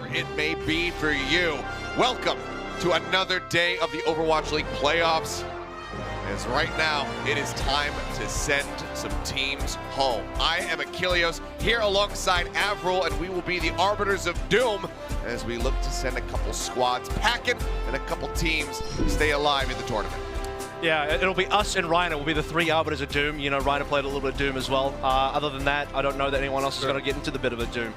it may be for you. Welcome to another day of the Overwatch League Playoffs. As right now, it is time to send some teams home. I am Achilleos, here alongside Avril, and we will be the arbiters of doom as we look to send a couple squads packing and a couple teams stay alive in the tournament. Yeah, it'll be us and Ryan. It will be the three arbiters of doom. You know, Ryan played a little bit of doom as well. Other than that, I don't know that anyone else is going to get into the bit of a doom.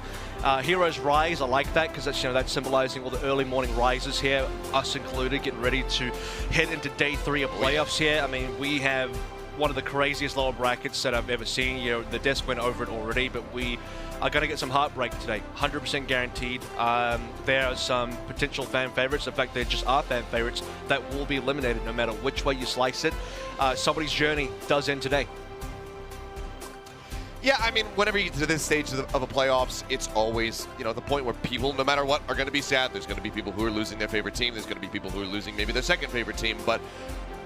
Heroes Rise, I like that because that's, that's symbolizing all the early morning rises here, us included, getting ready to head into day 3 of playoffs here. I mean, we have one of the craziest lower brackets that I've ever seen. You know, the desk went over it already, but we are going to get some heartbreak today, 100% guaranteed. There are some potential fan favorites. In fact, there just are fan favorites that will be eliminated no matter which way you slice it. Somebody's journey does end today. Yeah, I mean, whenever you get to this stage of the playoffs, it's always, the point where people, no matter what, are going to be sad. There's going to be people who are losing their favorite team. There's going to be people who are losing maybe their second favorite team. But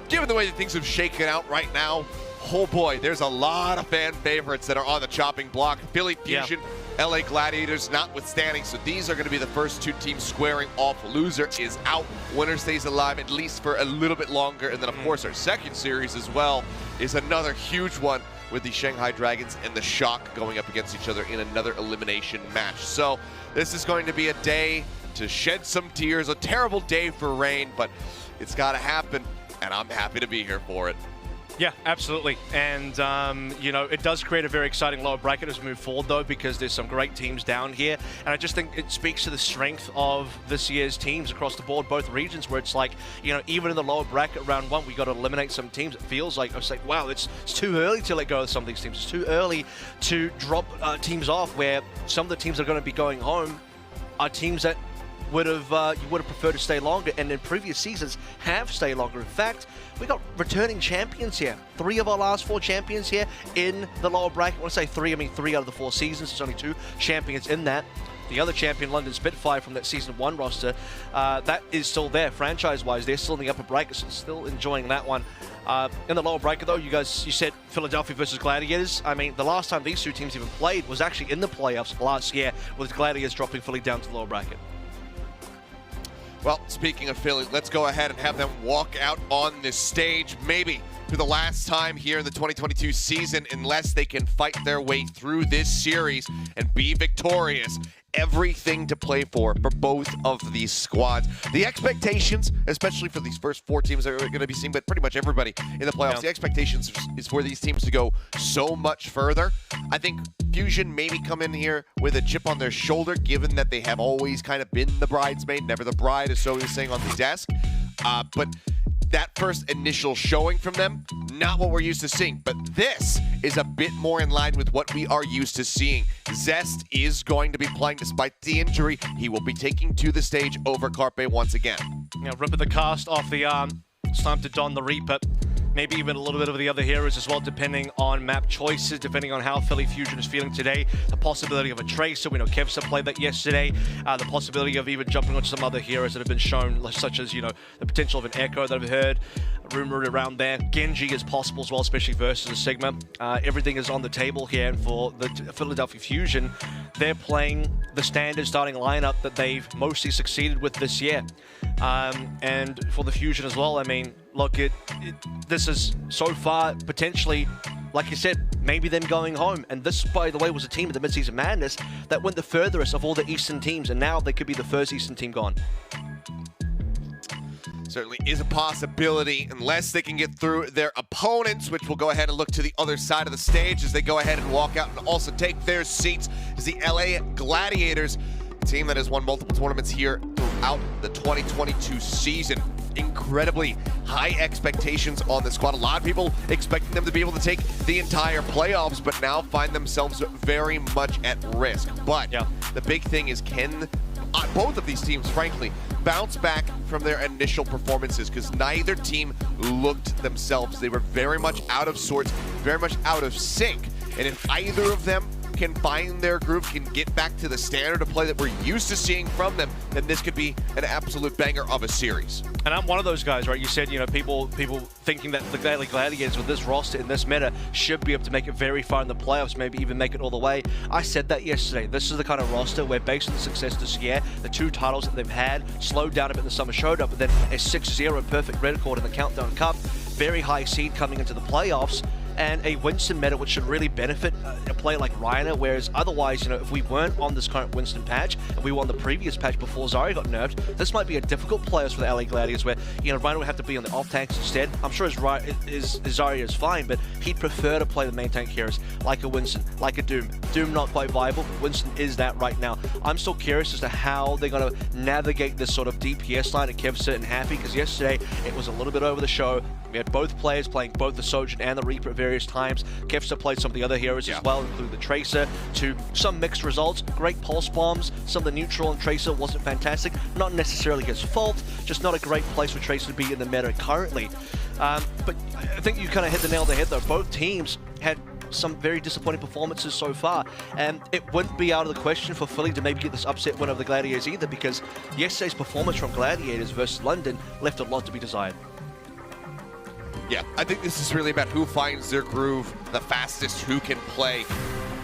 given the way that things have shaken out right now, oh boy, there's a lot of fan favorites that are on the chopping block. Philly Fusion, yeah. LA Gladiators notwithstanding. So these are going to be the first two teams squaring off. Loser is out. Winner stays alive at least for a little bit longer. And then, of course, our second series as well is another huge one with the Shanghai Dragons and the Shock going up against each other in another elimination match. So this is going to be a day to shed some tears, a terrible day for Rain, but it's got to happen, and I'm happy to be here for it. Yeah, absolutely. And, it does create a very exciting lower bracket as we move forward, though, because there's some great teams down here. And I just think it speaks to the strength of this year's teams across the board, both regions, where it's like, even in the lower bracket round 1, we got to eliminate some teams. It feels like, wow, it's too early to let go of some of these teams. It's too early to drop teams off, where some of the teams that are going to be going home are teams that you would have preferred to stay longer, and in previous seasons have stayed longer. In fact, we got returning champions here. 3 of our last 4 champions here in the lower bracket. When I say 3, I mean 3 out of the 4 seasons. There's only 2 champions in that. The other champion, London Spitfire, from that Season 1 roster, that is still there. Franchise-wise, they're still in the upper bracket, so still enjoying that one. In the lower bracket, though, you said Philadelphia versus Gladiators. I mean, the last time these 2 teams even played was actually in the playoffs last year, with Gladiators dropping Philly down to the lower bracket. Well, speaking of Philly, let's go ahead and have them walk out on this stage, maybe for the last time here in the 2022 season, unless they can fight their way through this series and be victorious. Everything to play for both of these squads. The expectations, especially for these first 4 teams that are going to be seen, but pretty much everybody in the playoffs, The expectations is for these teams to go so much further. I think Fusion maybe come in here with a chip on their shoulder, given that they have always kind of been the bridesmaid, never the bride, as so he was saying on the desk. But that first initial showing from them, not what we're used to seeing. But this is a bit more in line with what we are used to seeing. Zest is going to be playing despite the injury. He will be taking to the stage over Carpe once again. Ripping the cast off the arm. It's time to don the Reaper. Maybe even a little bit of the other heroes as well, depending on map choices, depending on how Philly Fusion is feeling today. The possibility of a Tracer, we know Kevsa played that yesterday. The possibility of even jumping onto some other heroes that have been shown, such as, the potential of an Echo that I've heard rumored around there. Genji is possible as well, especially versus a Sigma. Everything is on the table here, and for the Philadelphia Fusion, they're playing the standard starting lineup that they've mostly succeeded with this year. And for the Fusion as well, I mean, look, this is so far potentially, like you said, maybe them going home. And this, by the way, was a team in the Mid-Season Madness that went the furthest of all the Eastern teams, and now they could be the first Eastern team gone. Certainly is a possibility, unless they can get through their opponents, which will go ahead and look to the other side of the stage as they go ahead and walk out and also take their seats. Is the LA Gladiators, a team that has won multiple tournaments here throughout the 2022 season. Incredibly high expectations on the squad. A lot of people expecting them to be able to take the entire playoffs, but now find themselves very much at risk. But the big thing is, can both of these teams, frankly, bounce back from their initial performances? Because neither team looked themselves. They were very much out of sorts, very much out of sync. And if either of them can find their groove, can get back to the standard of play that we're used to seeing from them, then this could be an absolute banger of a series. And I'm one of those guys, right? You said, you know, people thinking that the LA Gladiators with this roster in this meta should be able to make it very far in the playoffs, maybe even make it all the way. I said that yesterday. This is the kind of roster where, based on the success this year, the 2 titles that they've had, slowed down a bit in the Summer Showdown, but then a 6-0 perfect record in the Countdown Cup, very high seed coming into the playoffs, and a Winston meta which should really benefit a player like Reiner, whereas otherwise, you know, if we weren't on this current Winston patch and we were on the previous patch before Zarya got nerfed, this might be a difficult playoffs for the LA Gladiators where, you know, Reiner would have to be on the off tanks instead. I'm sure his Zarya is fine, but he'd prefer to play the main tank heroes like a Winston, like a Doom. Doom not quite viable, but Winston is that right now. I'm still curious as to how they're going to navigate this sort of DPS line at Kevster and Happy, because yesterday it was a little bit over the show. We had both players playing both the Sojourn and the Reaper at various times. Kevster played some of the other heroes as well, including the Tracer, to some mixed results. Great pulse bombs, some of the neutral and Tracer wasn't fantastic. Not necessarily his fault, just not a great place for Tracer to be in the meta currently. But I think you kind of hit the nail on the head though. Both teams had some very disappointing performances so far, and it wouldn't be out of the question for Philly to maybe get this upset win over the Gladiators either, because yesterday's performance from Gladiators versus London left a lot to be desired. Yeah, I think this is really about who finds their groove the fastest, who can play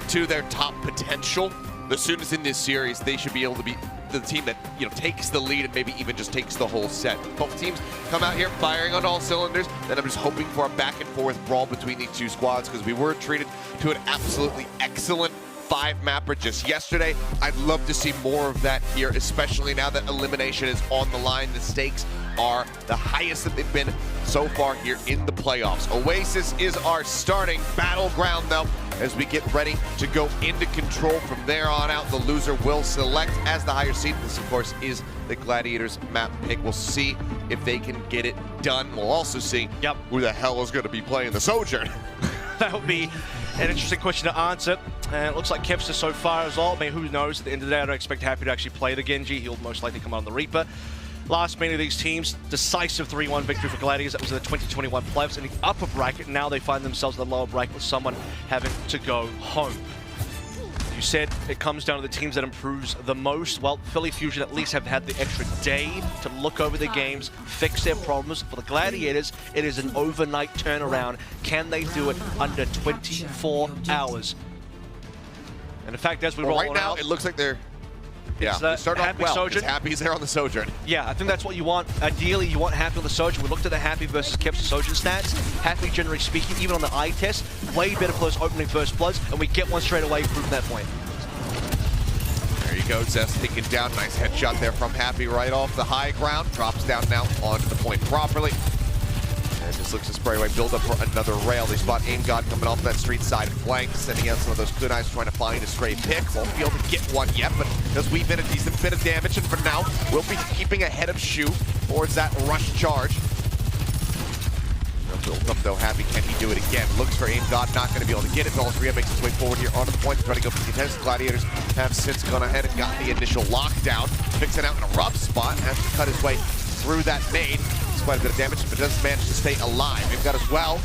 to their top potential. The soonest in this series, they should be able to be the team that, you know, takes the lead and maybe even just takes the whole set. Both teams come out here firing on all cylinders, and I'm just hoping for a back and forth brawl between these two squads, because we were treated to an absolutely excellent 5-mapper just yesterday. I'd love to see more of that here, especially now that elimination is on the line. The stakes are the highest that they've been so far here in the playoffs. Oasis is our starting battleground though, as we get ready to go into control. From there on out, the loser will select as the higher seed. This, of course, is the Gladiators map pick. We'll see if they can get it done. We'll also see who the hell is going to be playing the Sojourn. That would be an interesting question to answer. And it looks like Kevster so far as well. I mean, who knows? At the end of the day, I don't expect Happy to actually play the Genji. He'll most likely come out on the Reaper. Last meeting of these teams, decisive 3-1 victory for Gladiators. That was in the 2021 playoffs in the upper bracket. Now they find themselves in the lower bracket with someone having to go home. You said it comes down to the teams that improves the most. Well, Philly Fusion at least have had the extra day to look over the games, fix their problems. For the Gladiators, it is an overnight turnaround. Can they do it under 24 hours? And in fact, as we roll right now, out, it looks like they're starting off well, because Happy's there on the Sojourn. Yeah, I think that's what you want. Ideally, you want Happy on the Sojourn. We looked at the Happy versus Kevster Sojourn stats. Happy, generally speaking, even on the eye test, way better for those opening first bloods, and we get one straight away proving that point. There you go, Zest taken down. Nice headshot there from Happy right off the high ground. Drops down now onto the point properly. And just looks to spray away, build up for another rail. They spot Aim God coming off that street side flank, sending out some of those good eyes, trying to find a stray pick. Won't be able to get one yet, but does weave in a decent bit of damage, and for now, we'll be keeping ahead of Shu towards that rush charge. Build up though, Happy, can he do it again? Looks for Aim God, not going to be able to get it. Valkyria makes his way forward here onto the point, trying to go for the contest. Gladiators have since gone ahead and got the initial lockdown. Fixing out in a rough spot, has to cut his way through that nade. It's quite a bit of damage, but does manage to stay alive. They've got as well.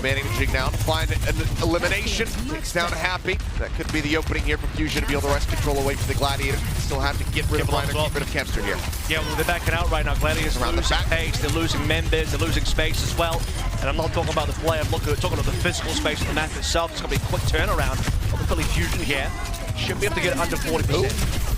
Managing now to find an elimination. Takes down Happy. That could be the opening here for Fusion to be able to wrest control away from the Gladiators. Still have to get rid of Reiner, get rid of Kevster here. Yeah, well, they're backing out right now. Gladiators are losing pace, they're losing members, they're losing space as well. And I'm not talking about the play, I'm talking about the physical space of the map itself. It's going to be a quick turnaround of the Philly Fusion here. Should be able to get under 40%.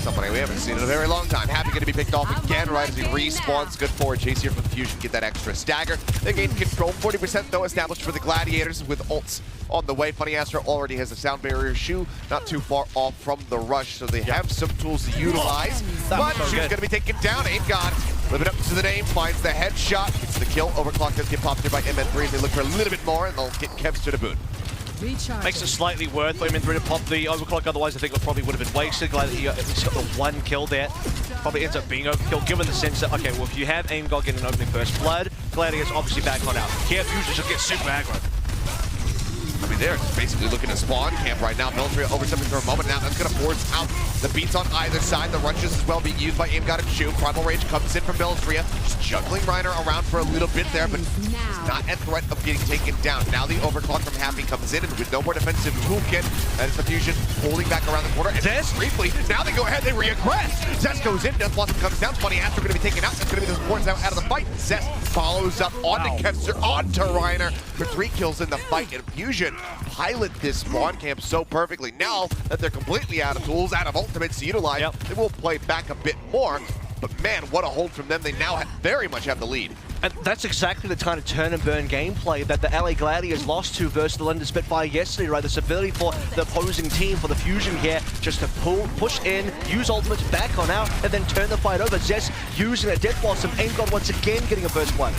Somebody we haven't seen in a very long time. Happy going to be picked off again right as he respawns. Good forward chase here for the Fusion. Get that extra stagger. They gain control. 40% though established for the Gladiators with ults on the way. Funny Astro already has a sound barrier. Shu not too far off from the rush, so they have some tools to utilize. But Shu's going to be taken down. Aim God living up to the name, finds the headshot. Gets the kill. Overclock does get popped here by MN3. They look for a little bit more, and they'll get Kevster to boot. Makes it slightly worth for MN3 to pop the overclock, otherwise I think it probably would have been wasted. Glad that he at least got the one kill there. Probably ends up being overkill, given the sense that, okay, well, if you have Aim God getting an opening first blood, Gladiators obviously back on out. Here, Fusion should get super aggro. I opportunity there. It's basically looking to spawn camp right now. Military overstepping for a moment now. That's going to force out the beats on either side. The rushes as well being used by AimGod and Shu. Primal Rage comes in from Belastria, just juggling Reiner around for a little bit there, but he's not at threat of getting taken down. Now the overclock from Happy comes in, and with no more defensive toolkit, that is the Fusion holding back around the corner. And Zest briefly, now they go ahead, they reaggress. Zest goes in, Death Blossom comes down. 20 Astro going to be taken out. That's going to be the supports out of the fight. Zest follows up onto Kevster, onto Reiner for 3 kills in the fight. And Fusion pilot this spawn camp so perfectly. Now that they're completely out of tools, out of ultimates to utilize, they will play back a bit more. But man, what a hold from them. They now very much have the lead. And that's exactly the kind of turn and burn gameplay that the LA Gladiators lost to versus the London Spitfire yesterday, right? This ability for the opposing team, for the Fusion here, just to push in, use ultimates, back on out, and then turn the fight over. Zest using a Death Blossom. AimGod once again getting a first blood.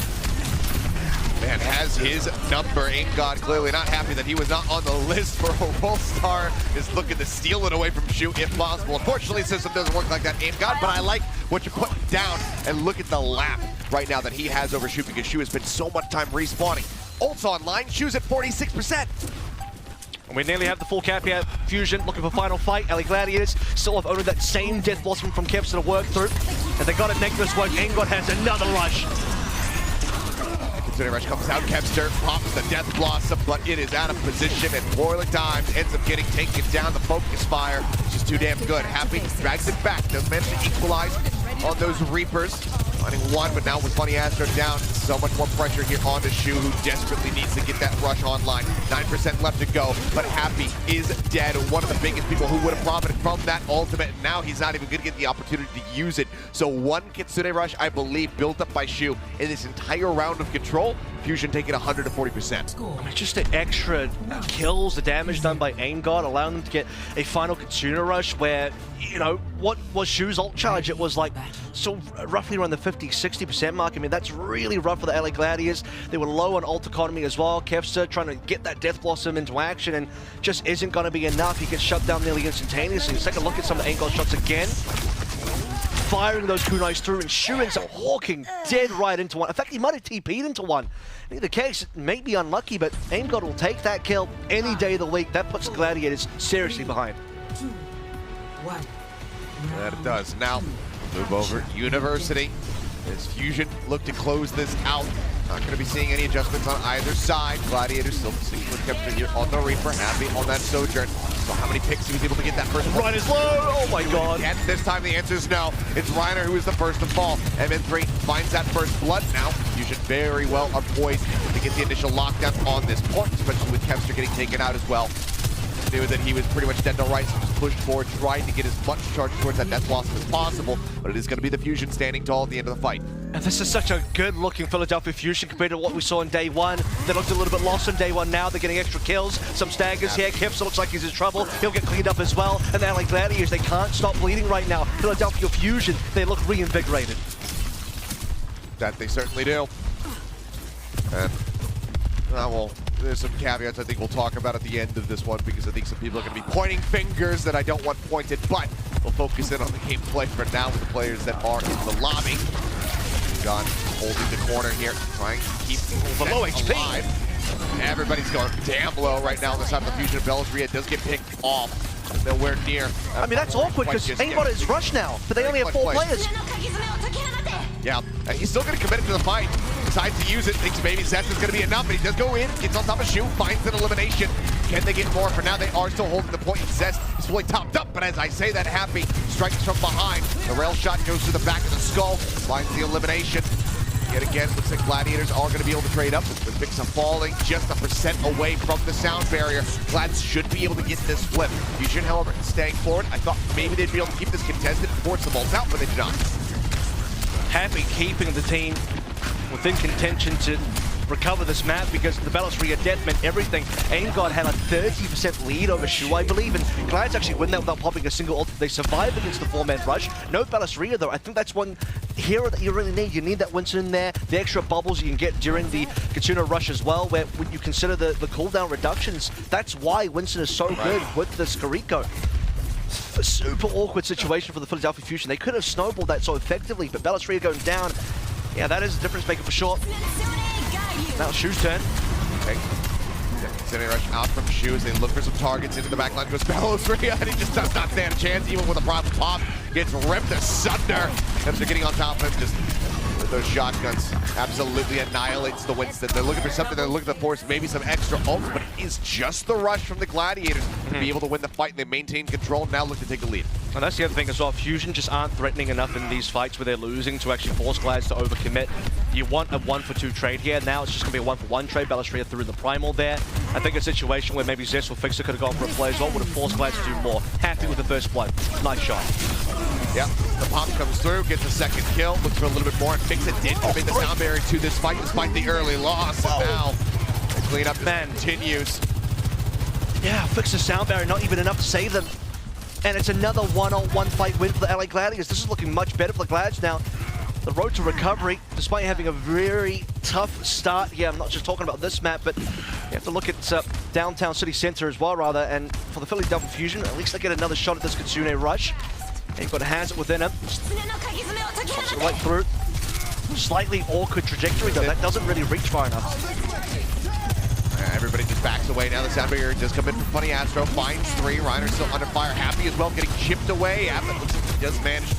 Man has his number. AimGod clearly not happy that he was not on the list for a Worldstar. Is looking to steal it away from Shu if possible. Unfortunately, the system doesn't work like that, AimGod, but I like what you're putting down. And look at the lap right now that he has over Shu, because Shu has spent so much time respawning. Ult's online, Shu's at 46%. And we nearly have the full cap here. Fusion looking for final fight. LA Gladiators still have only that same Death Blossom from Kevster to work through. And they got to make this work. AimGod has another rush. Rush comes out, Kevster pops the Death Blossom, but it is out of position and poorly timed, ends up getting taken down. The Focus Fire is just too damn good. Happy drags it back, doesn't manage to equalize on those Reapers. Finding one, but now with Funny Astro down, so much more pressure here onto Shu, who desperately needs to get that rush online. 9% left to go, but Happy is dead. One of the biggest people who would have profited from that ultimate, and now he's not even going to get the opportunity to use it. So one Kitsune rush, I believe, built up by Shu in this entire round of control. Fusion taking 100 to 40%. Just the extra kills, the damage done by AimGod, allowing them to get a final Kitsune rush where, you know, what was Shu's ult charge? It was like, so roughly around the 50-60% mark. I mean, that's really rough for the LA Gladiators. They were low on ult economy as well. Kevster trying to get that Death Blossom into action and just isn't going to be enough. He gets shut down nearly instantaneously. Let's take a look at some of the AimGod shots again. Firing those kunais through, and Shu ends up walking dead right into one. In fact, he might have TP'd into one. In either case, it may be unlucky, but AimGod will take that kill any day of the week. That puts the Gladiators seriously behind. 2, 1. That it does. Now, move over University. As Fusion look to close this out. Not going to be seeing any adjustments on either side. Gladiators still sticking with Kevster here on the Reaper. Happy on that Sojourn. So how many picks he was able to get that first one? Reiner's low! Oh my god. And this time the answer is no. It's Reiner who is the first to fall. MN3 finds that first blood now. Fusion very well are poised to get the initial lockdown on this point, especially with Kevster getting taken out as well. Knew that he was pretty much dead to rights, so just pushed forward, trying to get as much charge towards that Death Blossom as possible, but it is going to be the Fusion standing tall at the end of the fight. And this is such a good-looking Philadelphia Fusion compared to what we saw in day one. They looked a little bit lost on day one. Now they're getting extra kills, some staggers here. Kevster looks like he's in trouble. He'll get cleaned up as well. And the LA Gladiators, they can't stop bleeding right now. Philadelphia Fusion, they look reinvigorated. That they certainly do. And, well, there's some caveats I think we'll talk about at the end of this one, because I think some people are going to be pointing fingers that I don't want pointed, but we'll focus in on the gameplay for now with the players that are in the lobby. Gun holding the corner here, trying to keep the low HP alive. Everybody's going damn low right now on the side of the Fusion. Belastria does get picked off. Nowhere near. I mean, that's awkward because AimGod is rushed now, but they only have 4 players. Yeah, he's still going to commit it to the fight. Decides to use it, thinks maybe Zest is going to be enough, but he does go in, gets on top of Shu, finds an elimination. Can they get more? For now, they are still holding the point. Zest is fully topped up, but as I say that, Happy strikes from behind. The rail shot goes to the back of the skull, finds the elimination. Yet again, looks like Gladiators are going to be able to trade up, with Vixa falling just 1% away from the sound barrier. Glads should be able to get this flip. Fusion, however, staying forward. I thought maybe they'd be able to keep this contested and force the bolts out, but they did not. Happy keeping the team within contention to recover this map, because the Belastria death meant everything. AimGod had a 30% lead over Shu, I believe, and Glads actually win that without popping a single ult. They survive against the 4-man rush. No Belastria though. I think that's one hero that you really need. You need that Winston in there, the extra bubbles you can get during the Kitsune rush as well, where when you consider the cooldown reductions, that's why Winston is so good with this Kariko. A super awkward situation for the Philadelphia Fusion. They could have snowballed that so effectively, but Belastria going down, yeah, that is a difference maker for sure. Now Shu's turn. Okay. Incendiary Rush out from Shoes. They look for some targets into the back line. Goes Bellows Rhea, and he just does not stand a chance, even with a problem pop. Gets ripped asunder. After getting on top of him, just with those shotguns, absolutely annihilates the Winston. They're looking for something. They're looking to force maybe some extra ult, but it is just the rush from the Gladiators to be able to win the fight. And they maintain control. Now look to take the lead. And that's the other thing as well. Fusion just aren't threatening enough in these fights where they're losing to actually force Glads to overcommit. You want a 1-for-2 trade here. Now it's just going to be a 1-for-1 trade. Balestria threw the Primal there. I think a situation where maybe Zest or Fixer could have gone for a play as well would have forced Glads to do more. Happy with the first blood. Nice shot. Yep, the pop comes through, gets a second kill, looks for a little bit more, and Fixer did commit the sound barrier to this fight despite the early loss. And now the cleanup continues. Yeah, Fixer sound barrier, not even enough to save them. And it's another 1-on-1 fight win for the LA Gladiators. This is looking much better for the Glads now. The road to recovery, despite having a very tough start here. I'm not just talking about this map, but you have to look at downtown city center as well, rather. And for the Philly Double Fusion, at least they get another shot at this Kitsune rush. And you've got Hazard within him. Pops it right through. Slightly awkward trajectory, though. That doesn't really reach far enough. Everybody just backs away now. The sound barrier does come in from Funny Astro. Finds 3. Reiner's still under fire. Happy as well, getting chipped away. Abbott looks like he does manage to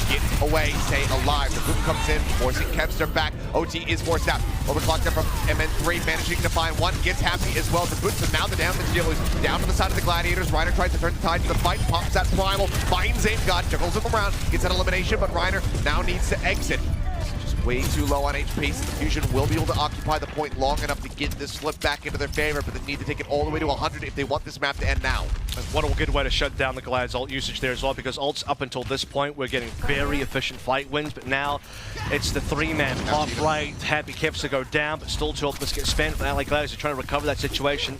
get away, stay alive. The boom comes in, forcing Kevster back. OT is forced out. Overclocked up from MN3, managing to find 1. Gets Happy as well to boot. So now the damage deal is down to the side of the Gladiators. Reiner tries to turn the tide to the fight. Pops that Primal. Finds Aim God. Juggles him around. Gets that elimination, but Reiner now needs to exit. Way too low on HP, so the Fusion will be able to occupy the point long enough to get this flip back into their favor, but they need to take it all the way to 100 if they want this map to end now. What a good way to shut down the Glad's ult usage there as well, because ults up until this point we're getting very efficient fight wins, but now it's the 3-man pop right. Happy Kevs to go down, but still 2 ultimates get spent. LA Gladiators are trying to recover that situation.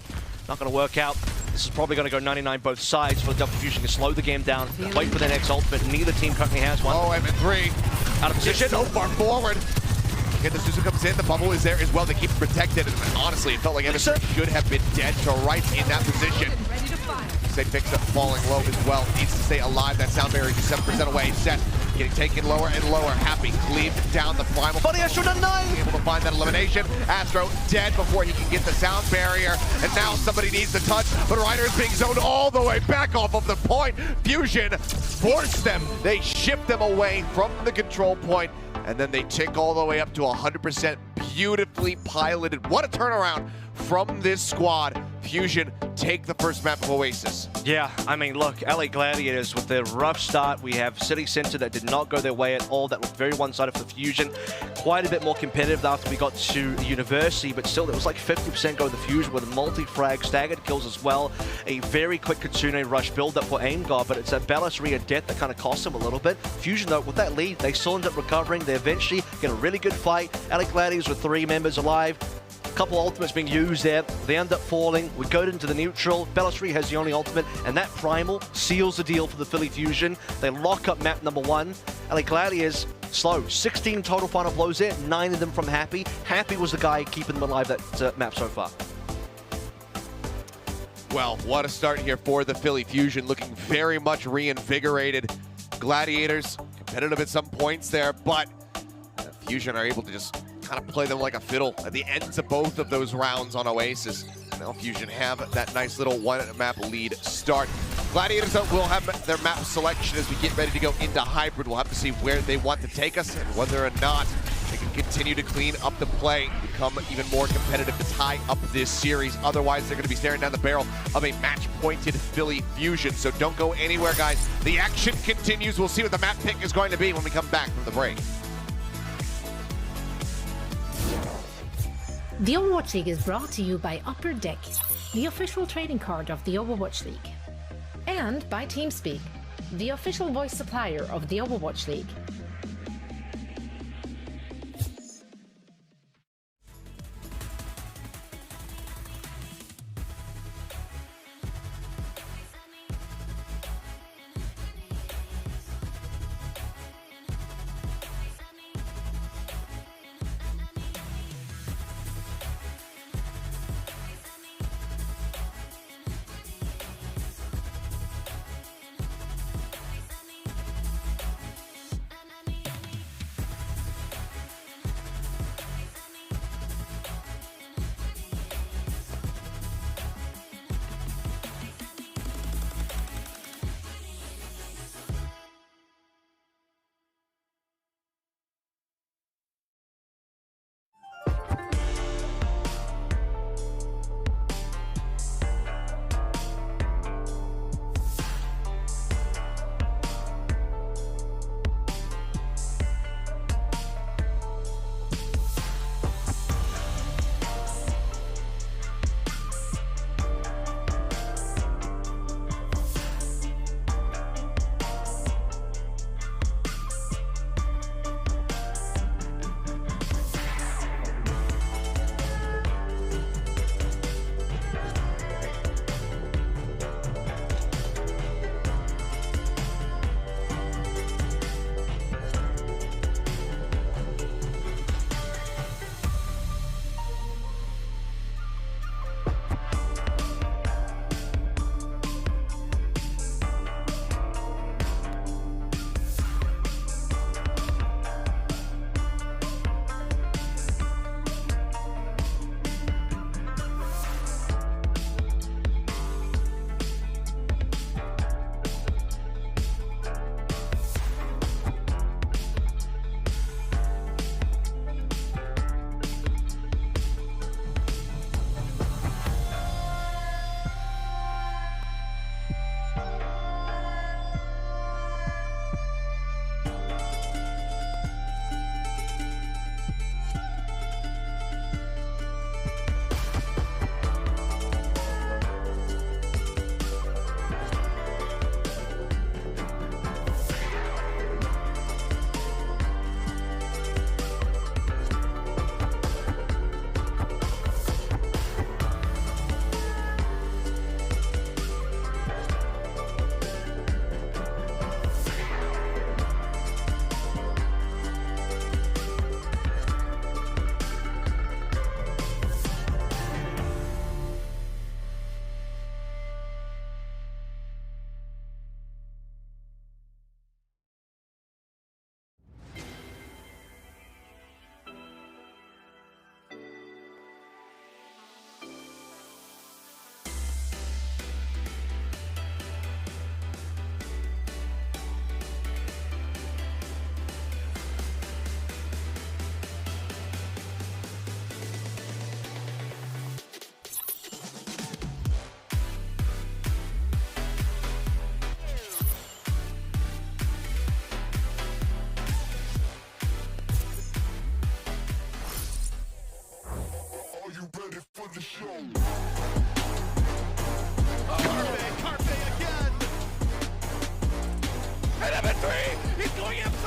Not going to work out. This is probably going to go 99 both sides for the Double Fusion to slow the game down, wait for their next ultimate. Neither team currently has one. Oh, MN3. Out of position. So far forward. Again, the Suzu comes in. The bubble is there as well. They keep protected. And honestly, it felt like MN3 should have been dead to rights in that position. Say Fixer falling low as well. Needs to stay alive. That sound barrier is 7% away. Set getting taken lower and lower. Happy cleaved down the Primal. Funny Astro done 9. Able to find that elimination. Astro dead before he can get the sound barrier. And now somebody needs to touch. But Reiner is being zoned all the way back off of the point. Fusion forced them. They shipped them away from the control point. And then they tick all the way up to 100%. Beautifully piloted. What a turnaround from this squad. Fusion take the first map of Oasis. Yeah, I mean, look, LA Gladiators with their rough start. We have City Center that did not go their way at all. That looked very one-sided for Fusion. Quite a bit more competitive after we got to University, but still, it was like 50% go to the Fusion with multi-frag, staggered kills as well. A very quick Kitsune rush build-up for Aim God, but it's a Balestria death that kind of cost them a little bit. Fusion, though, with that lead, they still end up recovering. They eventually get a really good fight. LA Gladiators with 3 members alive. Couple ultimates being used there. They end up falling. We go into the neutral. Balestria has the only ultimate, and that Primal seals the deal for the Philly Fusion. They lock up map number 1. LA Gladiators slow. 16 total final blows there, 9 of them from Happy. Happy was the guy keeping them alive that map so far. Well, what a start here for the Philly Fusion, looking very much reinvigorated. Gladiators competitive at some points there, but Fusion are able to just kind of play them like a fiddle at the ends of both of those rounds on Oasis. Now Fusion have that nice little 1-map lead start. Gladiators will have their map selection as we get ready to go into Hybrid. We'll have to see where they want to take us and whether or not they can continue to clean up the play, become even more competitive to tie up this series. Otherwise, they're going to be staring down the barrel of a match-pointed Philly Fusion. So don't go anywhere, guys. The action continues. We'll see what the map pick is going to be when we come back from the break. The Overwatch League is brought to you by Upper Deck, the official trading card of the Overwatch League. And by TeamSpeak, the official voice supplier of the Overwatch League.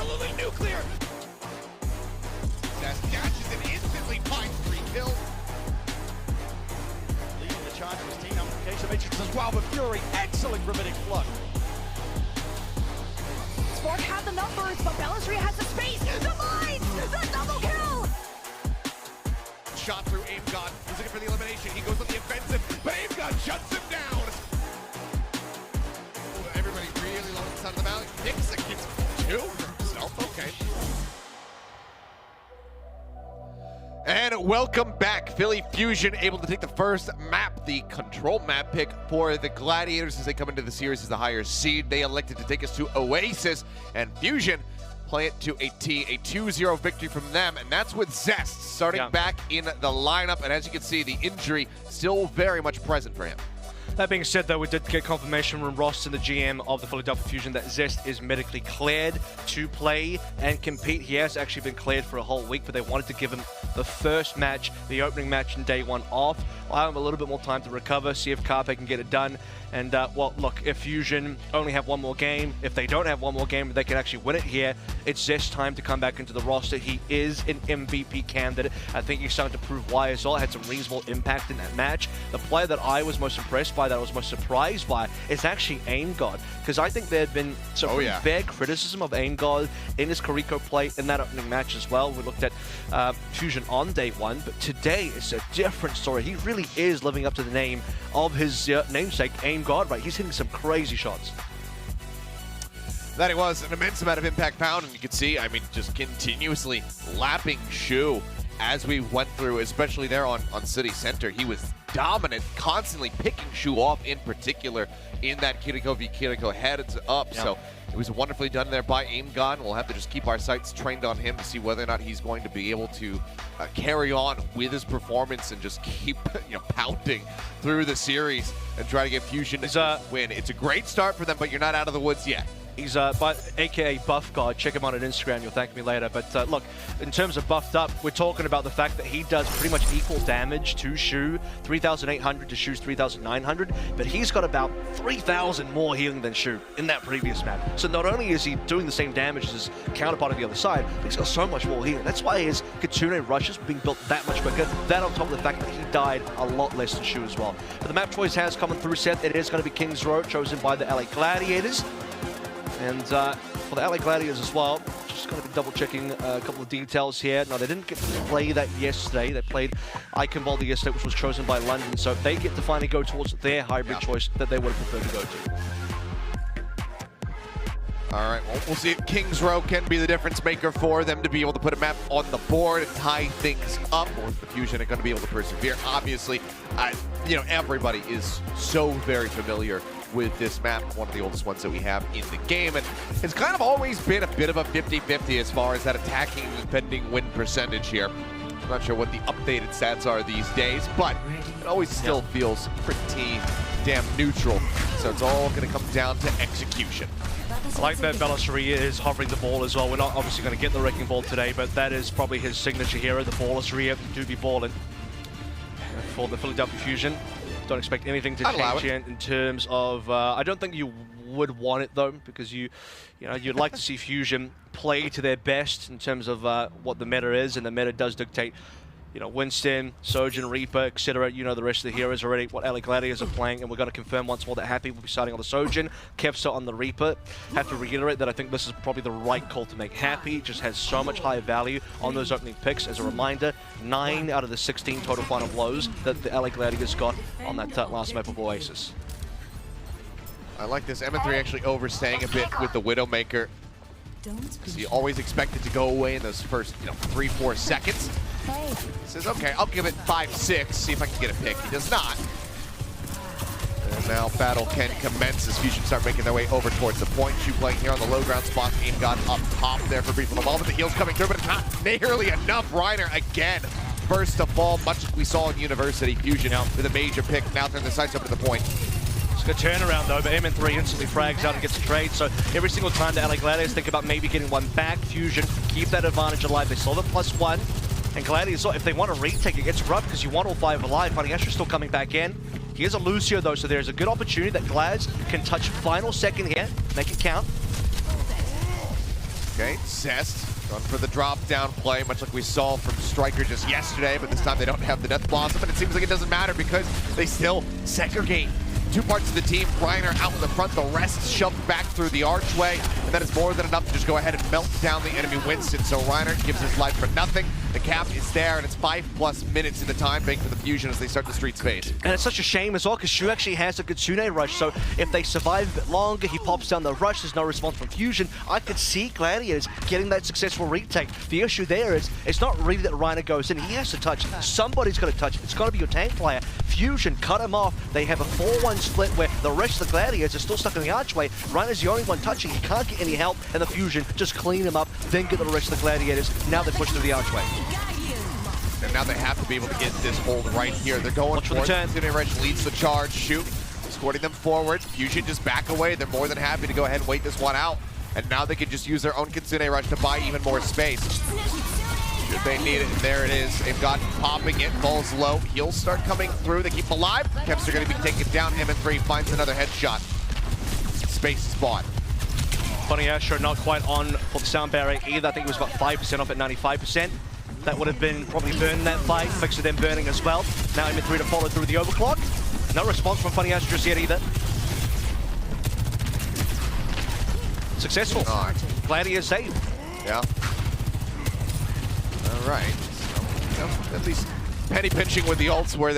absolutely nuclear. Zest dashes and instantly finds 3 kills. Leading the charge was team application matrix as well, but Fury, excellent gravity flood. Sport had the numbers, but Bellisry has the space. The mine! The double kill! Shot through Aim God. He's looking for the elimination. He goes on the offensive, but Aim God shuts him down. Everybody really low on the side of the valley. Nixa gets 2 for himself. Okay. And welcome back. Philly Fusion able to take the first map, the control map pick for the Gladiators as they come into the series as the higher seed. They elected to take us to Oasis, and Fusion play it to a 2-0 victory from them, and that's with Zest starting back in the lineup. And as you can see, the injury still very much present for him. That being said, though, we did get confirmation from Ross and the GM of the Philadelphia Fusion that Zest is medically cleared to play and compete. He has actually been cleared for a whole week, but they wanted to give him the first match, the opening match in day 1 off. Allow him a little bit more time to recover, see if Carpe can get it done. And, well, look, if Fusion only have one more game, if they don't have one more game, they can actually win it here. It's Zest's time to come back into the roster. He is an MVP candidate. I think he's starting to prove why as well. Had some reasonable impact in that match. The player that I was most impressed by, that I was most surprised by, is actually Aim God, because I think there had been some fair criticism of Aim God in his Kariko play in that opening match as well. We looked at Fusion on day 1, but today it's a different story. He really is living up to the name of his namesake, Aim God, right? He's hitting some crazy shots. That it was an immense amount of impact found, and you can see, I mean, just continuously lapping Shu as we went through, especially there on City Center. He was dominant, constantly picking Shu off in particular in that Kiriko v Kiriko heads up. So it was wonderfully done there by Aim God. We'll have to just keep our sights trained on him to see whether or not he's going to be able to carry on with his performance and just keep pounding through the series and try to get Fusion to win. It's a great start for them, but you're not out of the woods yet. He's aka Buff God. Check him out on Instagram. You'll thank me later. But look, in terms of buffed up, we're talking about the fact that he does pretty much equal damage to Shu, 3,800 to Shu's 3,900. But he's got about 3,000 more healing than Shu in that previous map. So not only is he doing the same damage as his counterpart on the other side, but he's got so much more healing. That's why his Kitsune rushes being built that much quicker. That on top of the fact that he died a lot less than Shu as well. But the map choice has come through, Seth. It is going to be King's Row, chosen by the LA Gladiators. And for the LA Gladiators as well, just going to be double checking a couple of details here. No, they didn't get to play that yesterday. They played Eichenwalde yesterday, which was chosen by London. So they get to finally go towards their hybrid choice that they would have preferred to go to. All right, well, we'll see if King's Row can be the difference maker for them to be able to put a map on the board and tie things up, or if the Fusion are going to be able to persevere. Obviously, everybody is so very familiar with this map, one of the oldest ones that we have in the game, and it's kind of always been a bit of a 50-50 as far as that attacking and defending win percentage here. I'm not sure what the updated stats are these days, but it always still feels pretty damn neutral, so it's all going to come down to execution. I like that Bellisry is hovering the ball as well. We're not obviously going to get the Wrecking Ball today, but that is probably his signature hero, the Bellisry do be balling for the Philadelphia Fusion. Don't expect anything to change here in terms of. I don't think you would want it though, because you'd like to see Fusion play to their best in terms of what the meta is, and the meta does dictate. Winston, Sojourn, Reaper, etc. The rest of the heroes already, what LA Gladiators are playing, and we're going to confirm once more that Happy will be starting on the Sojourn, Kevsa on the Reaper. Have to reiterate that I think this is probably the right call to make. Happy just has so much higher value on those opening picks. As a reminder, 9 out of the 16 total final blows that the LA Gladiators got on that last map of Oasis. I like this. M3 actually overstaying a bit with the Widowmaker. He always expected to go away in those first 3-4 seconds. He says, okay, I'll give it 5-6, see if I can get a pick. He does not. And now battle can commence as Fusion start making their way over towards the point. Shu playing here on the low ground spot. Aim God up top there for brief little moment. The heal's coming through, but it's not nearly enough. Reiner again, first to fall, much like we saw in University. Fusion with a major pick. Now turn the sights up to the point. Good turnaround though, but M3 instantly frags out and gets a trade. So every single time the LA Gladiators think about maybe getting one back, Fusion keep that advantage alive. They saw the +1, and Gladiators, if they want to retake, it gets rough because you want all 5 alive. Funny Asher's still coming back in. Here's a Lucio though, so there's a good opportunity that Glads can touch final second here, make it count. Okay, Zest going for the drop-down play, much like we saw from Striker just yesterday, but this time they don't have the Death Blossom, and it seems like it doesn't matter because they still segregate. Two parts of the team, Reiner out in the front, the rest shoved back through the archway, and that is more than enough to just go ahead and melt down the enemy Winston. So Reiner gives his life for nothing. The cap is there, and it's 5+ minutes in the time bank for the Fusion as they start the street phase. And it's such a shame as well, because Shu actually has a Kitsune rush, so if they survive a bit longer, he pops down the rush, there's no response from Fusion. I could see Gladiators getting that successful retake. The issue there is, it's not really that Reiner goes in, he has to touch. Somebody's got to touch. It's got to be your tank player. Fusion cut him off. They have a 4-1 split where the rest of the Gladiators are still stuck in the archway. Reiner's the only one touching. He can't get any help, and the Fusion just clean him up, then get the rest of the Gladiators. Now they push through the archway. And now they have to be able to get this hold right here. They're going for the turn. Kitsune Rush leads the charge. Shoot, escorting them forward. Fusion just back away. They're more than happy to go ahead and wait this one out. And now they can just use their own Kitsune Rush to buy even more space. Should they need it, and there it is. They've got popping it, falls low. He'll start coming through. They keep him alive. Keps are going to be taken down. MN3 finds another headshot. Space is bought. Funny Astro not quite on for the sound barrier either. I think it was about 5% off at 95%. That would have been probably burning that fight. Fixer then burning as well. Now MN3 to follow through the overclock. No response from Funny Astro just yet either. Successful. Gladiator saved. Yeah. All right. So, at least penny pinching with the ults where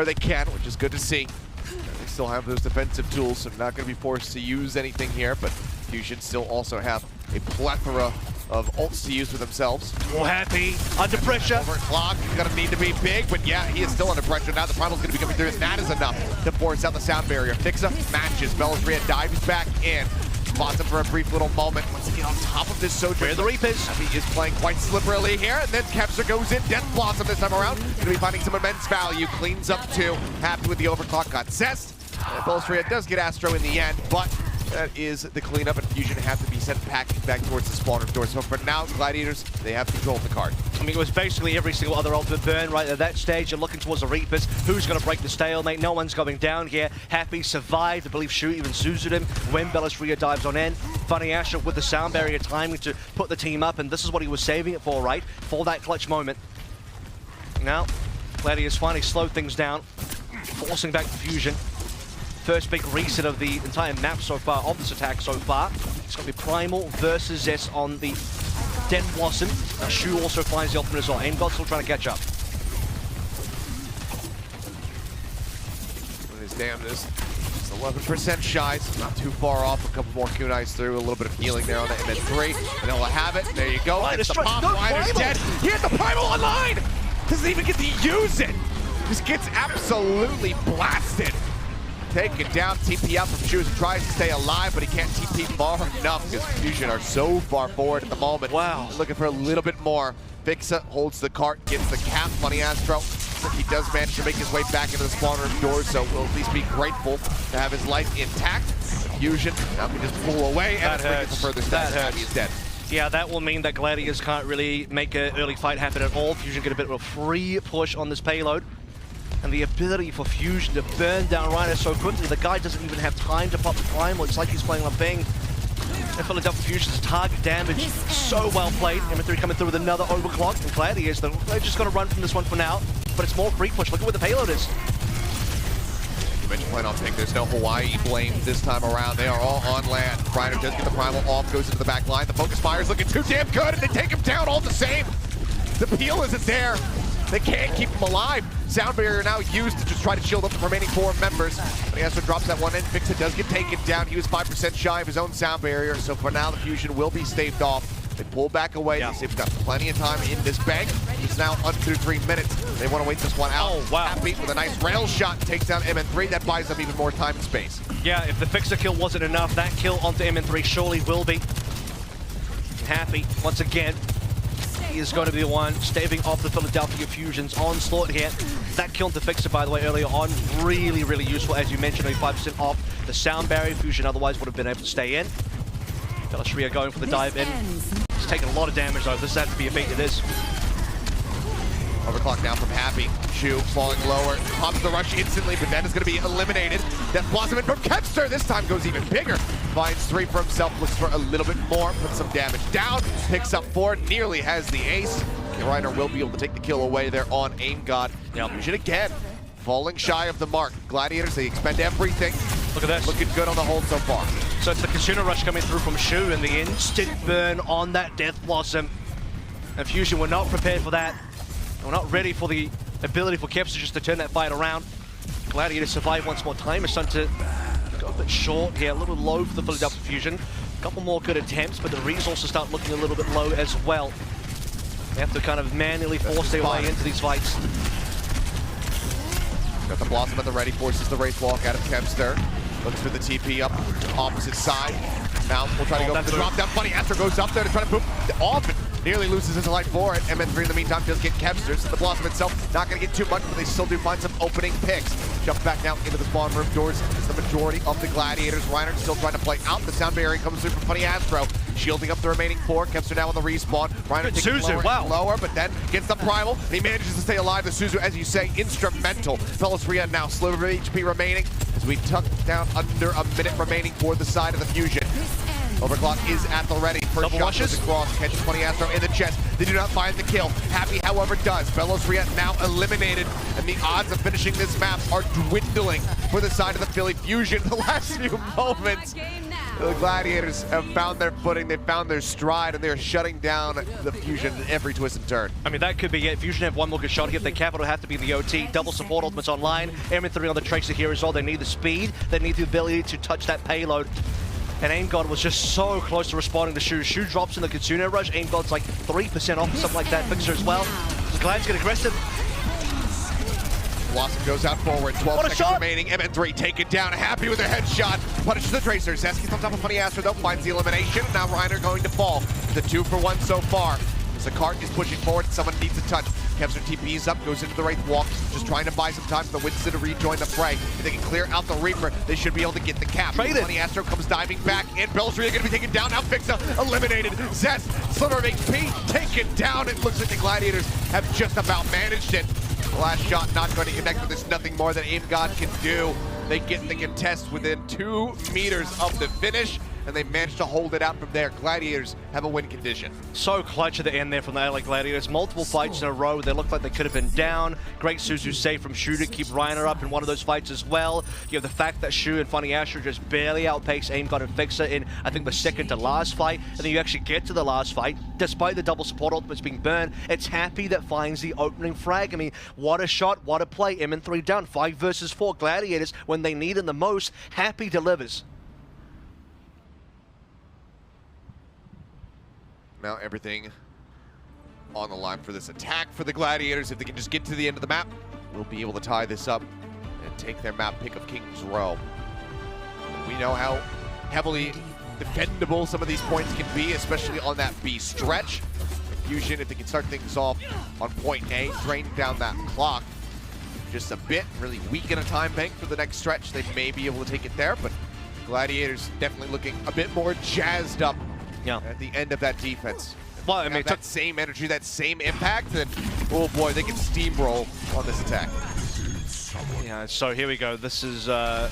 they can, which is good to see. They still have those defensive tools, so not going to be forced to use anything here, but Fusion still also have a plethora of ults to use for themselves. More happy, under pressure. Overclock, he's gonna need to be big, but yeah, he is still under pressure. Now the primal's gonna be coming through, and that is enough to force out the sound barrier. Fixa matches, Bellasria dives back in. Spots him for a brief little moment. Once again on top of this Sojourn. Where the Reapers? He is playing quite slipperily here, and then Kepser goes in. Death Blossom this time around. Gonna be finding some immense value. Cleans up 2. Happy with the overclock. Got Zest. Bellasria does get Astro in the end, but that is the cleanup, and Fusion have to be sent packing back towards the spawner door. So for now, Gladiators, they have control of the card. I mean, it was basically every single other ultimate burn right at that stage. You're looking towards the Reapers. Who's going to break the stalemate? No one's going down here. Happy survived. I believe Shu even Zuzed him when Bellasria dives on in. Funny Asher with the sound barrier timing to put the team up, and this is what he was saving it for, right? For that clutch moment. Now, Gladiators finally slowed things down, forcing back the Fusion. First big reset of the entire map so far, of this attack so far. It's going to be Primal versus Zest on the Death Blossom. Now Shu also finds the ultimate as well. Aimgod's still trying to catch up. With his damnedest, it's 11% shy, so not too far off. A couple more kunais through, a little bit of healing there on the MN3. And they'll have it. There you go. Right, it's the no, pop. Liner's dead. He had the Primal online! Doesn't even get to use it! Just gets absolutely blasted. Taken down, TP out from Shoes, tries to stay alive, but he can't TP far enough because Fusion are so far forward at the moment. Wow. Looking for a little bit more. Fixa holds the cart, gets the cap. Funny Astro, he does manage to make his way back into the spawn room door, so we'll at least be grateful to have his life intact. Fusion now can just pull away, and it's further stats. He's dead. Yeah, that will mean that Gladiators can't really make an early fight happen at all. Fusion get a bit of a free push on this payload. And the ability for Fusion to burn down Reiner so quickly, the guy doesn't even have time to pop the Primal. It's like he's playing on ping. And Philadelphia Fusion's target damage, so well played. MN3 coming through with another overclock. And Gladiators, they're just going to run from this one for now. But it's more free push. Look at where the payload is. You mentioned playing on ping. There's no Hawaii blame this time around. They are all on land. Reiner does get the Primal off, goes into the back line. The focus fire's looking too damn good, and they take him down all the same. The peel isn't there. They can't keep him alive. Sound barrier now used to just try to shield up the remaining 4 members. But he also drops that one in. Fixa does get taken down. He was 5% shy of his own sound barrier. So for now, the Fusion will be staved off. They pull back away. They say we've got plenty of time in this bank. It's now under 3 minutes. They want to wait this one out. Oh, wow. Happy with a nice rail shot. Takes down MN3. That buys them even more time and space. Yeah, if the Fixa kill wasn't enough, that kill onto MN3 surely will be. Happy, once again, he is going to be the one staving off the Philadelphia Fusion's onslaught here. That kill to Fixa, by the way, earlier on, really, really useful. As you mentioned, only 5% off the sound barrier. Fusion otherwise would have been able to stay in. Bellasria going for the dive in. He's taking a lot of damage, though. This has to be a beat to this. Overclock now from Happy. Shu falling lower. Pops the rush instantly, but then is going to be eliminated. Death Blossom in from Kepster. This time goes even bigger. finds 3 for himself, looks for a little bit more, puts some damage down, picks up 4, nearly has the ace. Reiner will be able to take the kill away there on Aim God. Fusion again, falling shy of the mark. Gladiators, they expend everything. Look at this. Looking good on the hold so far. So it's the Consumer Rush coming through from Shu and the instant burn on that Death Blossom. And Fusion were not prepared for that. We're not ready for the ability for Kepster just to turn that fight around. Gladiators survive once more time. It's starting to go a bit short here, a little low for the Philadelphia Fusion. A couple more good attempts, but the resources start looking a little bit low as well. They have to kind of manually force their way into these fights. Got the Blossom at the ready, forces the Wraith Walk out of Kepster. Looks for the TP up opposite side. Now we'll try to go for the drop down. Funny Astro goes up there to try to boop off and nearly loses his life for it. MN3 in the meantime does get Kepster, so the Blossom itself not going to get too much, but they still do find some opening picks. Jump back now into the spawn room doors. It's the majority of the Gladiators. Reiner still trying to play out. The sound barrier comes through from Funny Astro, shielding up the remaining 4. Kepster now on the respawn. Reiner takes Suzu, lower and lower, but then gets the primal. He manages to stay alive. The Suzu, as you say, instrumental. Velasria now sliver of HP remaining as we tuck down under a minute remaining for the side of the Fusion. Overclock is at the ready. First Double shot rushes. goes across, catches Funny Astro in the chest. They do not find the kill. Happy, however, does. Velasria now eliminated, and the odds of finishing this map are dwindling for the side of the Philly Fusion. The last few moments, the Gladiators have found their footing, they've found their stride, and they're shutting down the Fusion at every twist and turn. I mean, that could be it. Fusion have one more good shot here. If they cap, it'll have to be the OT. Double support ultimates online. MN3 on the Tracer here as well. They need the speed. They need the ability to touch that payload. And Aim God was just so close to responding to Shu. Shu drops in the Kitsune Rush. Aim God's like 3% off, something like that. Fixer as well. Glad's get aggressive. Blossom goes out forward, 12 seconds shot. remaining. MN3 taken down, happy with a headshot. Punishes the Tracer. Zeski's on top of Funny Astro though, finds the elimination. Now Reiner going to fall. The 2 for 1 so far. As the cart is pushing forward, someone needs a touch. Kepster TP's up, goes into the Wraith Walk, just trying to buy some time for the Winston to rejoin the fray. If they can clear out the Reaper, they should be able to get the cap. Funny Astro comes diving back in. Bellatrix going to be taken down. Now Fixa eliminated. Zest, sliver of HP, taken down. It looks like the Gladiators have just about managed it. The last shot not going to connect, but there's nothing more that Aim God can do. They get the contest within 2 meters of the finish, and they managed to hold it out from there. Gladiators have a win condition. So clutch at the end there from the LA Gladiators. Multiple fights in a row. They looked like they could have been down. Great Suzu save from Shu to keep Reiner up in one of those fights as well. You have the fact that Shu and Funny Astro just barely outpaced Aim God and Fixer in, I think, the second to last fight. And then you actually get to the last fight. Despite the double support ultimates being burned, it's Happy that finds the opening frag. I mean, what a shot, what a play. MN3 down, 5 versus 4 Gladiators when they need him the most. Happy delivers. Now everything on the line for this attack for the Gladiators. If they can just get to the end of the map, we'll be able to tie this up and take their map pick of King's Row. We know how heavily defendable some of these points can be, especially on that B stretch. Fusion, if they can start things off on point A, drain down that clock just a bit, really weaken a time bank for the next stretch, they may be able to take it there, but Gladiators definitely looking a bit more jazzed up at the end of that defense. Well, I mean, that same energy, that same impact, and oh boy, they can steamroll on this attack. Yeah, so here we go. This is the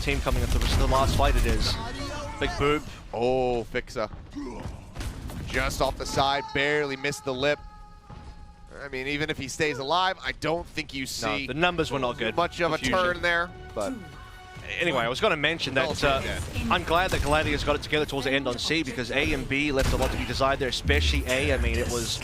team coming into this is the last fight it is. Big boop. Oh, Fixa. Just off the side, barely missed the lip. I mean, even if he stays alive, I don't think you see the numbers were not good. Much of a turn there, but anyway, I was going to mention that I'm glad that Gladiators got it together towards the end on C because A and B left a lot to be desired there, especially A. I mean, it was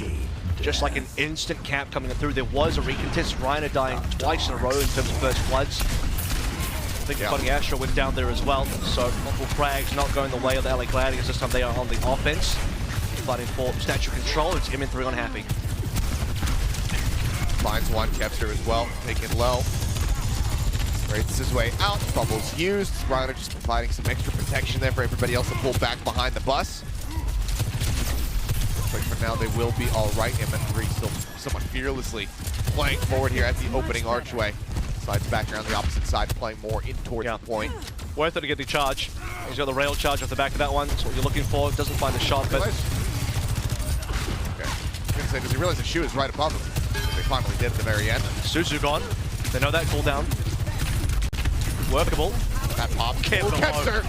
just like an instant cap coming through. There was a recontest, Reiner dying twice in a row in terms of first bloods. I think Funny Astro went down there as well, so multiple frags not going the way of the LA Gladiators. This time they are on the offense, fighting for statue control. It's MN3 on Happy. Finds one, Kepster as well, taken low. Races his way out, bubbles used. Reiner just providing some extra protection there for everybody else to pull back behind the bus. But for now, they will be all right. MN3 still somewhat fearlessly playing forward here at the opening archway. Slides back around the opposite side, playing more in towards the point. Worth it to get the charge. He's got the rail charge off the back of that one. That's what you're looking for. Doesn't find the shot, but... Okay. I was gonna say, does he realize the shoe is right above him? They finally did at the very end. Suzu gone. They know that cooldown. Workable. That pop. Kepster.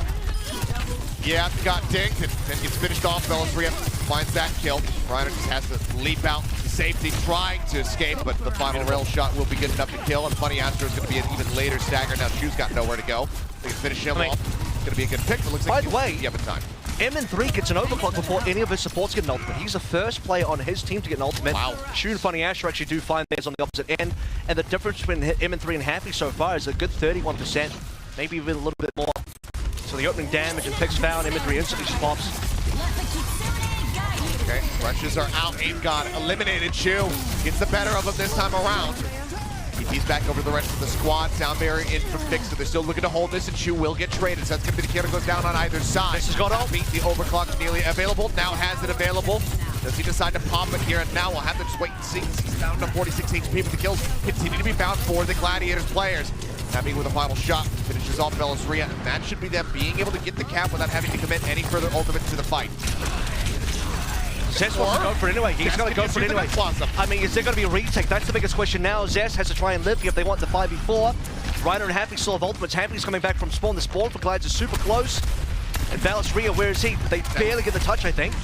Yeah, got dinged and gets finished off. Bellisria finds that kill. Reiner just has to leap out to safety, trying to escape, but the final rail shot will be good enough to kill. And Funny Astro is going to be an even later stagger. Now Shoe's got nowhere to go. They can finish him off. It's going to be a good pick, but looks like by the way, you have a time. MN3 gets an overclock before any of his supports get an ultimate. He's the first player on his team to get an ultimate. Wow. Shu and Funny Astro actually do find theirs on the opposite end, and the difference between MN3 and Happy so far is a good 31%, maybe even a little bit more. So the opening damage and picks found, MN3 instantly just pops. Okay, rushes are out. Aim God eliminated. Shu gets the better of him this time around. He's back over the rest of the squad. Sound barrier in from Fixer. They're still looking to hold this, and Shu will get traded. So that's going to be the kill that goes down on either side. This has got all. Beat the overclock nearly available. Now has it available. Does he decide to pop it here? And now we'll have to just wait and see. He's down to 46 HP, but the kills continue to be found for the Gladiators players. Happy with a final shot. Finishes off Bellisria, and that should be them being able to get the cap without having to commit any further ultimate to the fight. Zest wants to go for it anyway. He's going to go for it anyway. I mean, is there going to be a retake? That's the biggest question now. Zest has to try and live if they want the 5v4. Reiner and Happy still have ultimates. Happy's coming back from spawn. The spawn for Glides is super close. And Bellisria, where is he? They barely get the touch, I think.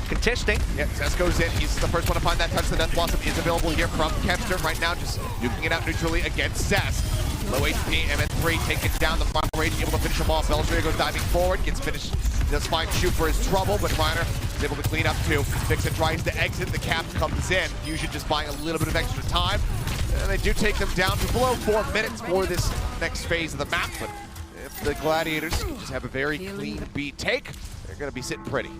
Contesting. Yeah, Zest goes in. He's the first one to find that touch. The Death Blossom is available here from Kempster right now, just nuking it out neutrally against Zest. Low HP, MN3 taking down the final rage, able to finish him off. Bellisria goes diving forward, gets finished. Does find Shu for his trouble, but Reiner is able to clean up too. Vixen tries to exit, the cap comes in. Fusion just buying a little bit of extra time. And they do take them down to below 4 minutes for this next phase of the map. But if the Gladiators just have a very clean beat take, they're going to be sitting pretty.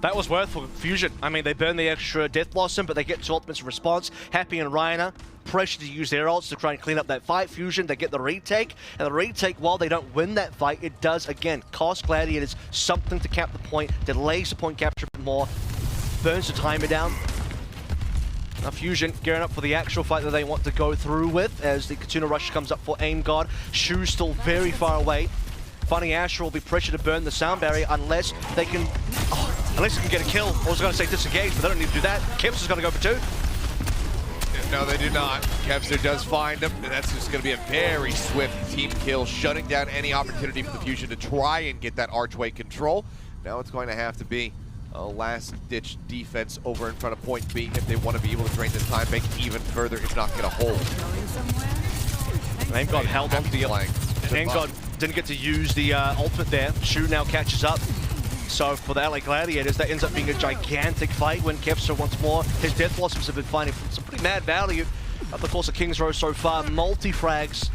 That was worth for Fusion. I mean, they burn the extra Death Blossom, but they get 2 ultimates in response. Happy and Reiner pressure to use their ults to try and clean up that fight. Fusion, they get the retake, and the retake, while they don't win that fight, it does, again, cost Gladiators something to cap the point, delays the point capture a bit more, burns the timer down. Now Fusion gearing up for the actual fight that they want to go through with as the Katuna Rush comes up for Aim God. Shu's still very far away. Funny Astro will be pressured to burn the sound barrier unless they can get a kill. I was going to say disengage, but they don't need to do that. Kempster's going to go for 2. No, they do not. Kempster does find him, and that's just going to be a very swift team kill, shutting down any opportunity for the Fusion to try and get that archway control. Now it's going to have to be a last-ditch defense over in front of point B if they want to be able to drain this time bank even further, if not get a hold. Aim God held on to the flank. Aim God didn't get to use the ultimate there. Shu now catches up. So for the LA Gladiators, that ends up being a gigantic fight when Kempster once more. His Death Blossoms have been finding some pretty mad value up the course of King's Row so far. Multi-frags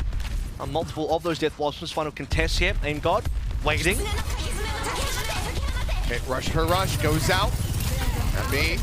on multiple of those Death Blossoms. Final contest here. Aim God waiting. Okay, rush for rush, goes out. Happy.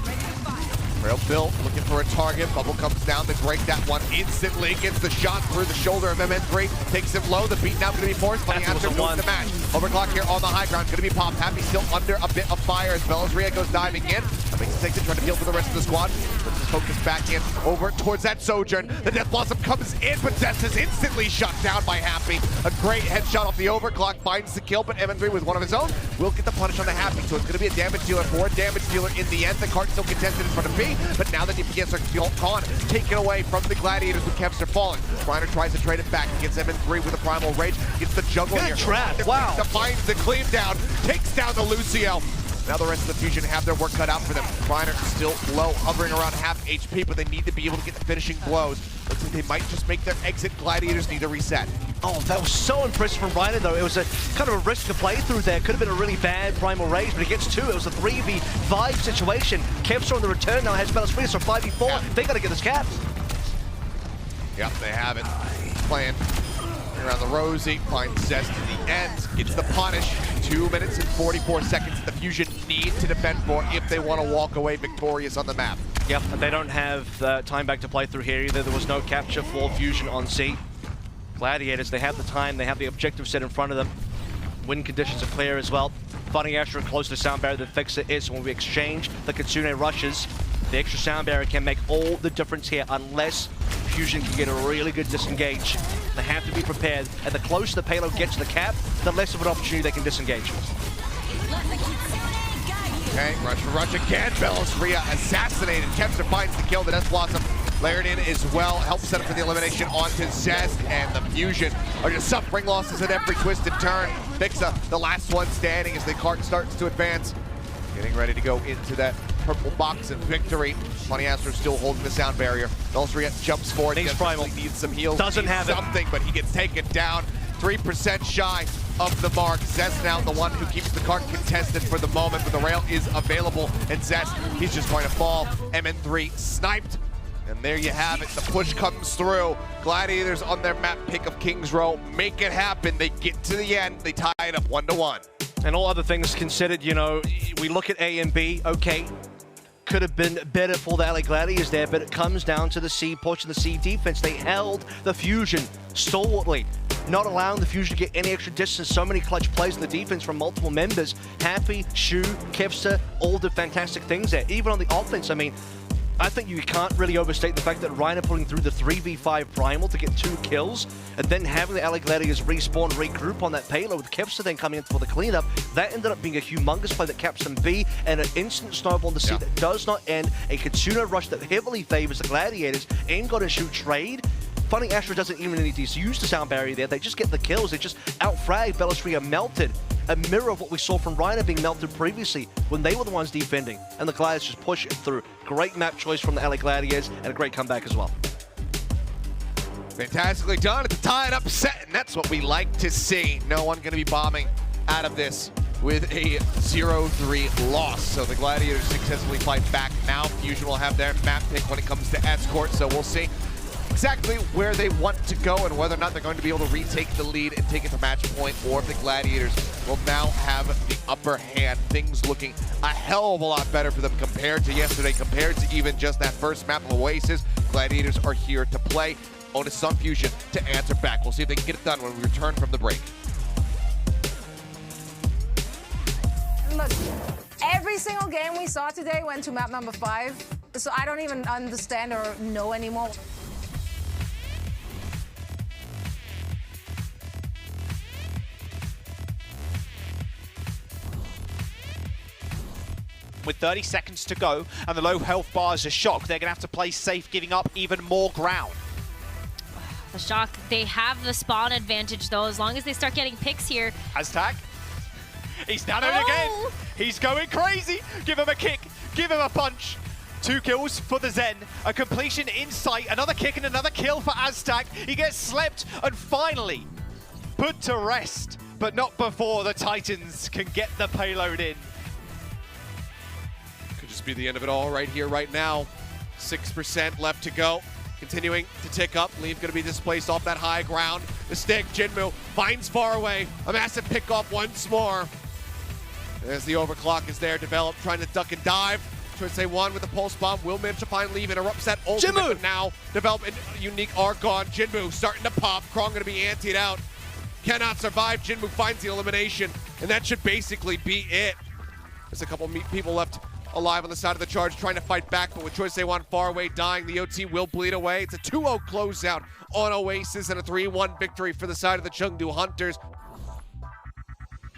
Rail Bill looking for a target. Bubble comes down to break that one instantly. Gets the shot through the shoulder of MN3. Takes him low. The beat now going to be forced. Funny Astro moves the match. Overclock here on the high ground. Going to be popped. Happy still under a bit of fire as Bellisria goes diving in. Vixen takes it, trying to heal for the rest of the squad. Puts his focus back in over towards that Sojourn. The Death Blossom comes in, but Zest is instantly shut down by Happy. A great headshot off the overclock. Finds the kill, but MN3 with one of his own will get the punish on the Happy. So it's going to be a damage dealer for a damage dealer in the end. The card still contested in front of B, but now the DPS are gone, taken away from the Gladiators with Kempster falling. Reiner tries to trade it back against MN3 with a Primal Rage. Gets the juggle here. Trap, wow. Finds the clean down, takes down the Lucio. Now the rest of the Fusion have their work cut out for them. Reiner still low, hovering around half HP, but they need to be able to get the finishing blows. Looks like they might just make their exit. Gladiators need to reset. Oh, that was so impressive from Reiner, though. It was a kind of a risk to play through there. Could have been a really bad Primal Rage, but it gets 2. It was a 3v5 situation. Kempster on the return now has Bellisria, so 5v4. Yeah. They got to get this cap. Yep, they have it. Playing around the Rosie, finds Zest to the end, gets the punish. 2 minutes and 44 seconds the Fusion need to defend for if they want to walk away victorious on the map. Yep, they don't have time back to play through here either. There was no capture for Fusion on C. Gladiators, they have the time, they have the objective set in front of them. Win conditions are clear as well. Funny Astro close to the sound barrier, the Fixer is when we exchange the Kitsune rushes. The extra sound barrier can make all the difference here unless Fusion can get a really good disengage. They have to be prepared, and the closer the payload gets to the cap, the less of an opportunity they can disengage. Okay, rush for rush again. Bellisria assassinated. Kempster finds the kill. The Death Blossom layered in as well. Helps set up for the elimination onto Zest, and the Fusion are just suffering losses at every twist and turn. Mixa, the last one standing as the cart starts to advance. Getting ready to go into that purple box and victory. Funny Astro still holding the sound barrier. Belstria jumps forward. Needs primal. Needs some heals. Doesn't have something, but he gets taken down. 3% shy of the mark. Zest now the one who keeps the cart contested for the moment, but the rail is available, and Zest, he's just going to fall. MN3 sniped, and there you have it. The push comes through. Gladiators on their map pick of Kings Row make it happen. They get to the end. They tie it up 1-1. And all other things considered, you know, we look at A and B, okay, could have been better for the LA Gladiators there, but it comes down to the C push and the C defense. They held the Fusion stalwartly, not allowing the Fusion to get any extra distance. So many clutch plays in the defense from multiple members. Happy, Shu, Kevster, all did fantastic things there. Even on the offense, I mean, I think you can't really overstate the fact that Reiner putting through the 3v5 Primal to get 2 kills, and then having the LA Gladiators respawn, regroup on that payload with Kevster then coming in for the cleanup. That ended up being a humongous play that caps some B, and an instant snowball in the C that does not end. A Kitsuna rush that heavily favors the Gladiators, and got a shoot trade. Funny Astro doesn't even need to use the sound barrier there. They just get the kills. They just out-frag. Belastria melted. A mirror of what we saw from Reiner being melted previously when they were the ones defending. And the Gladiators just push it through. Great map choice from the LA Gladiators and a great comeback as well. Fantastically done. It's a tied up set, and that's what we like to see. No one going to be bombing out of this with a 0-3 loss. So the Gladiators successfully fight back. Now Fusion will have their map pick when it comes to Escort, so we'll see exactly where they want to go and whether or not they're going to be able to retake the lead and take it to match point, or if the Gladiators will now have the upper hand. Things looking a hell of a lot better for them compared to yesterday, compared to even just that first map of Oasis. Gladiators are here to play. Onus is on Fusion to answer back. We'll see if they can get it done when we return from the break. Look, every single game we saw today went to map number 5, so I don't even understand or know anymore. With 30 seconds to go and the low health bar is a shock, they're going to have to play safe, giving up even more ground. The shock, they have the spawn advantage though, as long as they start getting picks here. Aztag, he's done it again. He's going crazy. Give him a kick, give him a punch. 2 kills for the Zen, a completion in sight, another kick and another kill for Aztag. He gets slept and finally put to rest, but not before the Titans can get the payload in. Just be the end of it all right here, right now. 6% left to go. Continuing to tick up. Leave going to be displaced off that high ground. The stick, Jinmu finds far away. A massive pick off once more. As the overclock is there, developed, trying to duck and dive. Choice A1 with the pulse bomb. Will manage to find Leave, interrupts that ultimate, Jinmu! but now develop a unique Argon. Jinmu starting to pop. Krong going to be antied out. Cannot survive. Jinmu finds the elimination, and that should basically be it. There's a couple people left alive on the side of the charge, trying to fight back, but with Choice A1 far away, dying, the OT will bleed away. It's a 2-0 closeout on Oasis and a 3-1 victory for the side of the Chengdu Hunters.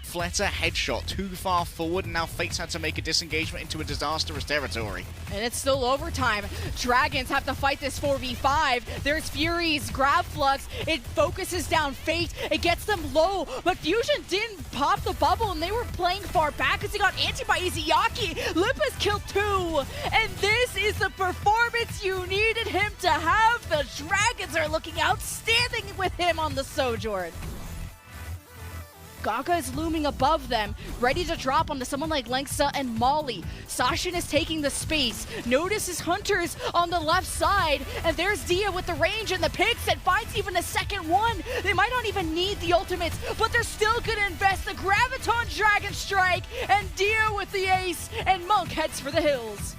Fleta headshot too far forward, and now Fate's had to make a disengagement into a disastrous territory. And it's still overtime. Dragons have to fight this 4v5. There's Fury's grab flux. It focuses down Fate. It gets them low, but Fusion didn't pop the bubble, and they were playing far back as he got anti by Izayaki. Lipa's killed 2, and this is the performance you needed him to have. The Dragons are looking outstanding with him on the Sojourn. Gaga is looming above them, ready to drop onto someone like Lengsa and Molly. Sashin is taking the space. Notices Hunters on the left side, and there's Dia with the range and the picks and finds even a second one. They might not even need the ultimates, but they're still gonna invest the Graviton Dragon Strike, and Dia with the ace, and Monk heads for the hills.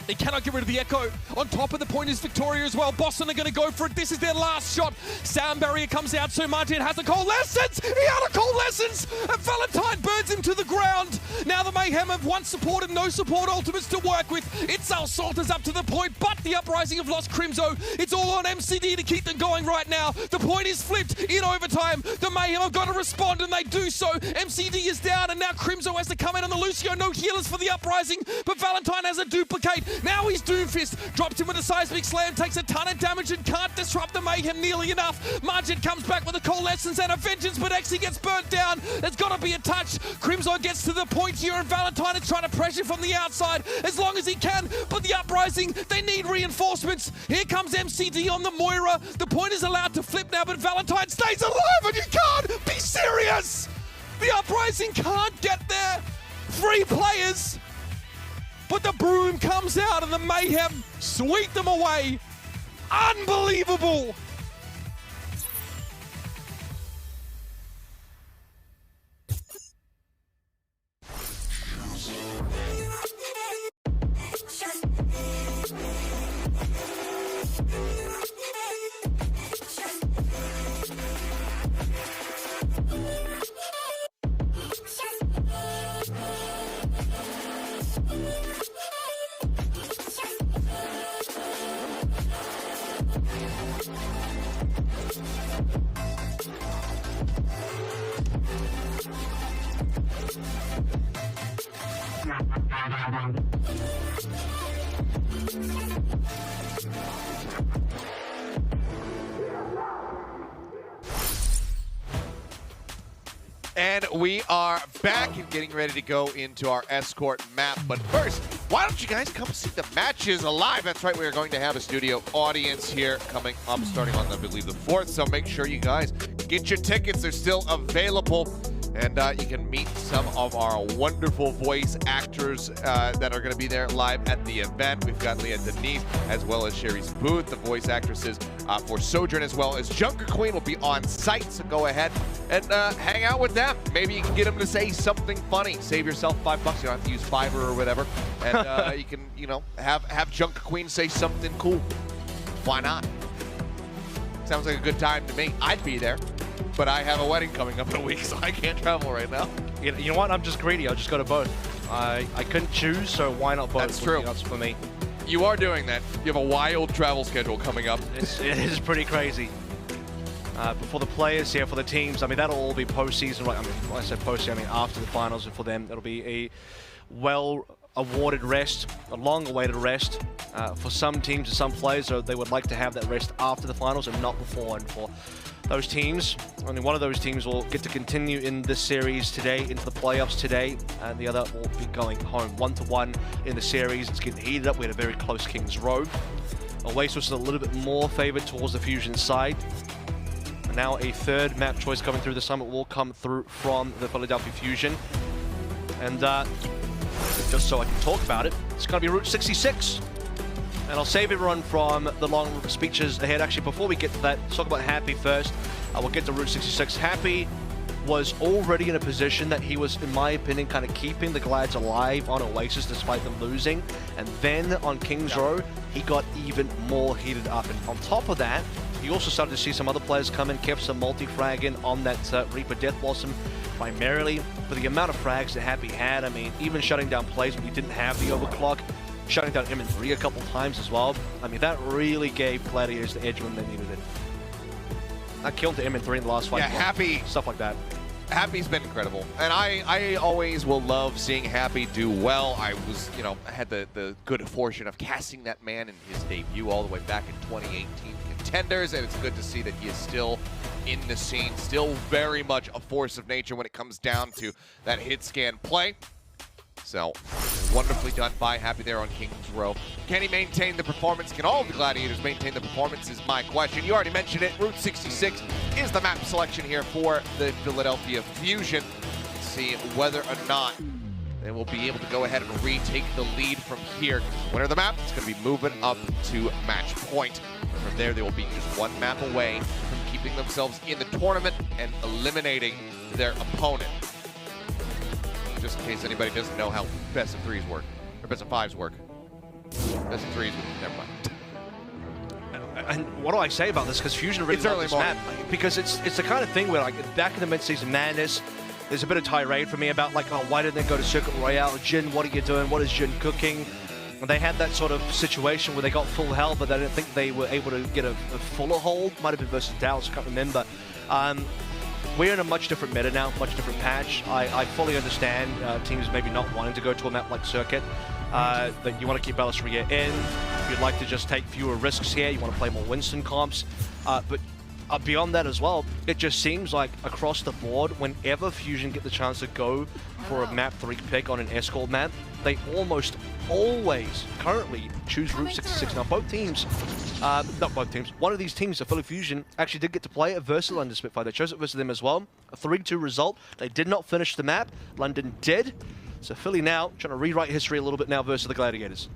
They cannot get rid of the Echo. On top of the point is Victoria as well. Boston are going to go for it. This is their last shot. Sound barrier comes out, so Martin has a coalescence. He had a coalescence, and Valentine burns him to the ground. Now the Mayhem have one support and no support ultimates to work with. It's Salta's up to the point, but the Uprising have lost Crimzo. It's all on MCD to keep them going right now. The point is flipped in overtime. The Mayhem have got to respond, and they do so. MCD is down, and now Crimzo has to come in on the Lucio. No healers for the Uprising, but Valentine Valentine has a duplicate. Now he's Doomfist. Drops him with a seismic slam, takes a ton of damage and can't disrupt the mayhem nearly enough. Margin comes back with a coalescence and a vengeance, but actually gets burnt down. There's got to be a touch. Crimson gets to the point here, and Valentine is trying to pressure from the outside as long as he can. But the Uprising, they need reinforcements. Here comes MCD on the Moira. The point is allowed to flip now, but Valentine stays alive, and you can't be serious. The Uprising can't get there. 3 players. But the broom comes out and the mayhem sweep them away. Unbelievable. And we are back and getting ready to go into our escort map. But first, why don't you guys come see the matches live? That's right, we are going to have a studio audience here coming up starting on, I believe, the 4th. So make sure you guys get your tickets. They're still available. And you can meet some of our wonderful voice actors that are going to be there live at the event. We've got Leah Denise as well as Sherry's Booth, the voice actresses for Sojourn, as well as Junker Queen will be on site. So go ahead and hang out with them. Maybe you can get them to say something funny. Save yourself $5. You don't have to use Fiverr or whatever. And you can, you know, have Junker Queen say something cool. Why not? Sounds like a good time to me. I'd be there. But I have a wedding coming up in a week, so I can't travel right now. You know what? I'm just greedy. I'll just go to both. I couldn't choose, so why not both? That's true. That's for me. You are doing that. You have a wild travel schedule coming up. It is pretty crazy. But for the players here, for the teams, I mean, that'll all be postseason, right? I mean, when I said postseason, I mean after the finals, and for them, it'll be a well-awarded rest, a long-awaited rest. For some teams and some players, they would like to have that rest after the finals and not before. And for those teams, only one of those teams will get to continue in this series today, into the playoffs today, and the other will be going home 1-1 in the series. It's getting heated up. We had a very close Kings Row. Oasis is a little bit more favored towards the Fusion side. And now a 3rd map choice coming through the summit will come through from the Philadelphia Fusion. And just so I can talk about it, it's going to be Route 66. And I'll save everyone from the long speeches ahead. Actually, before we get to that, let's talk about Happy first. We'll get to Route 66. Happy was already in a position that he was, in my opinion, kind of keeping the Glads alive on Oasis despite them losing. And then on Kings Row, he got even more heated up. And on top of that, he also started to see some other players come in, kept some multi-fragging on that Reaper Death Blossom, primarily for the amount of frags that Happy had. I mean, even shutting down plays when he didn't have the overclock, shutting down MN3 a couple times as well. I mean, that really gave Gladiators the edge when they needed it. That killed the MN3 in the last fight. Yeah, Happy. Stuff like that. Happy's been incredible. And I always will love seeing Happy do well. I was, you know, I had the good fortune of casting that man in his debut all the way back in 2018 Contenders, and it's good to see that he is still in the scene, still very much a force of nature when it comes down to that hit scan play. So, wonderfully done by Happy there on Kings Row. Can he maintain the performance? Can all of the Gladiators maintain the performance is my question. You already mentioned it. Route 66 is the map selection here for the Philadelphia Fusion. Let's see whether or not they will be able to go ahead and retake the lead from here. Winner of the map is going to be moving up to match point. From there, they will be just one map away from keeping themselves in the tournament and eliminating their opponent. Just in case anybody doesn't know how best of 3s work, or best of 5s work. Best of 3s, never mind. And what do I say about this? Because Fusion really loves this map. Because it's the kind of thing where, like, back in the mid-season madness, there's a bit of tirade for me about, like, oh, why didn't they go to Circuit Royale? Jin, what are you doing? What is Jin cooking? And they had that sort of situation where they got full health, but I didn't think they were able to get a fuller hold. Might have been versus Dallas, I can't remember. We're in a much different meta now, much different patch. I fully understand teams maybe not wanting to go to a map like Circuit. that you want to keep Balestria in. You'd like to just take fewer risks here. You want to play more Winston comps. But beyond that as well, it just seems like across the board, whenever Fusion get the chance to go for a map 3 pick on an escort map, they almost always currently choose Route 66. Now both teams, not both teams, one of these teams, the Philly Fusion, actually did get to play it versus London Spitfire. They chose it versus them as well. A 3-2 result. They did not finish the map. London did. So Philly now trying to rewrite history a little bit now versus the Gladiators.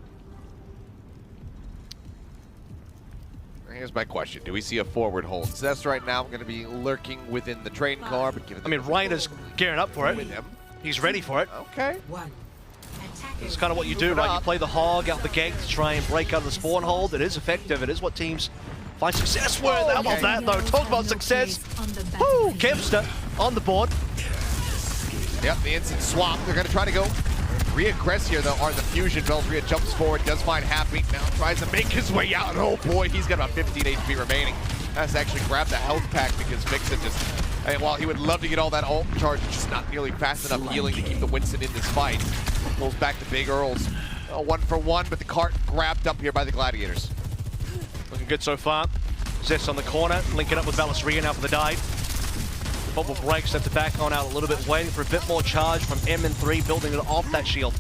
Here's my question. Do we see a forward hold? Zest right now going to be lurking within the train car, but given I mean, Ryan is gearing up for it. with him. He's ready for it. Okay. It's kind of what you do, right? You play the hog out the gate to try and break out of the spawn hold. It is effective. It is what teams find success with. How about that, though? Talk about success. Woo! Kevster on the board. Yep, the instant swap. They're going to try to go re-aggress here, though, are the Fusion. Beltria jumps forward, does find Happy. Now tries to make his way out. Oh, boy, he's got about 15 HP remaining. Has to actually grab the health pack because Vixen just... And while he would love to get all that ult charge, it's just not nearly fast enough healing to keep the Winston in this fight. Pulls back to Big Earls. 1 for 1, but the cart grabbed up here by the Gladiators. Looking good so far. Zest on the corner, linking up with Balestria now for the dive. Bubble breaks, have to back on out a little bit, waiting for a bit more charge from MN3, building it off that shield.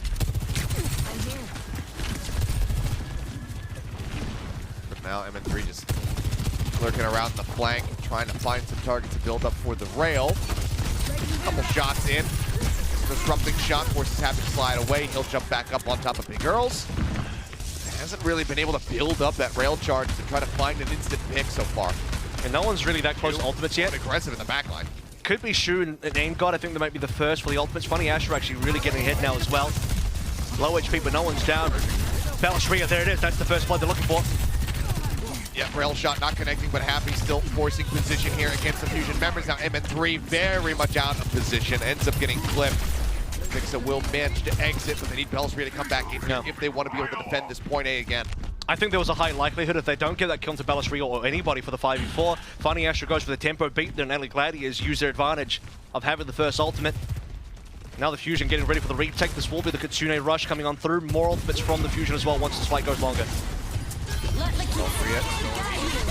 But now MN3 just lurking around the flank, trying to find some targets to build up for the rail. Couple shots in. Disrupting shot forces Happy to slide away. He'll jump back up on top of Big Earls. Hasn't really been able to build up that rail charge to try to find an instant pick so far. And no one's really that close to ultimates yet. Aggressive in the backline. Could be Shu and Aim God. I think they might be the first for the ultimates. Funny, Asher actually really getting ahead now as well. Low HP, but no one's down. Balestria, there it is. That's the first blood they're looking for. Yeah, rail shot not connecting, but Happy still forcing position here against the Fusion members. Now MN3 very much out of position, ends up getting clipped. Vixa will manage to exit, but they need Balestria to come back in if they want to be able to defend this point A again. I think there was a high likelihood if they don't get that kill to Balestria or anybody for the 5v4, Funny Asher goes for the tempo beat, then LA Gladiators use their advantage of having the first ultimate. Now the Fusion getting ready for the retake. This will be the Kitsune rush coming on through. More ultimates from the Fusion as well once this fight goes longer.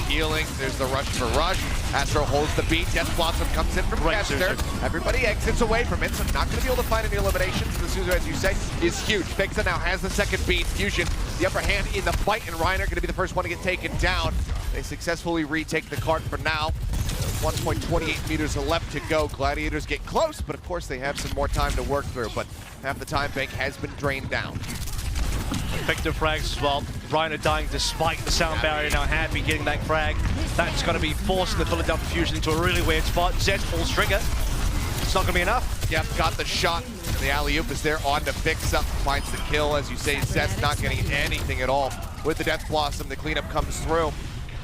Healing, there's the rush for Rush. Astro holds the beat, Death Blossom comes in from Kester. Everybody exits away from it, so not going to be able to find any eliminations. The Suzu, as you say, is huge. Fixa now has the second beat. Fusion, the upper hand in the fight, and Reiner going to be the first one to get taken down. They successfully retake the cart for now. 1.28 meters left to go. Gladiators get close, but of course they have some more time to work through, but half the time bank has been drained down. Effective frags as well. Reiner dying despite the sound barrier. Now Happy getting that frag. That's going to be forcing the Philadelphia Fusion into a really weird spot. Zed pulls trigger. It's not going to be enough. Yep, got the shot. And the alley-oop is there on to fix up. Finds the kill. As you say, Zed's not getting anything at all. With the Death Blossom, the cleanup comes through.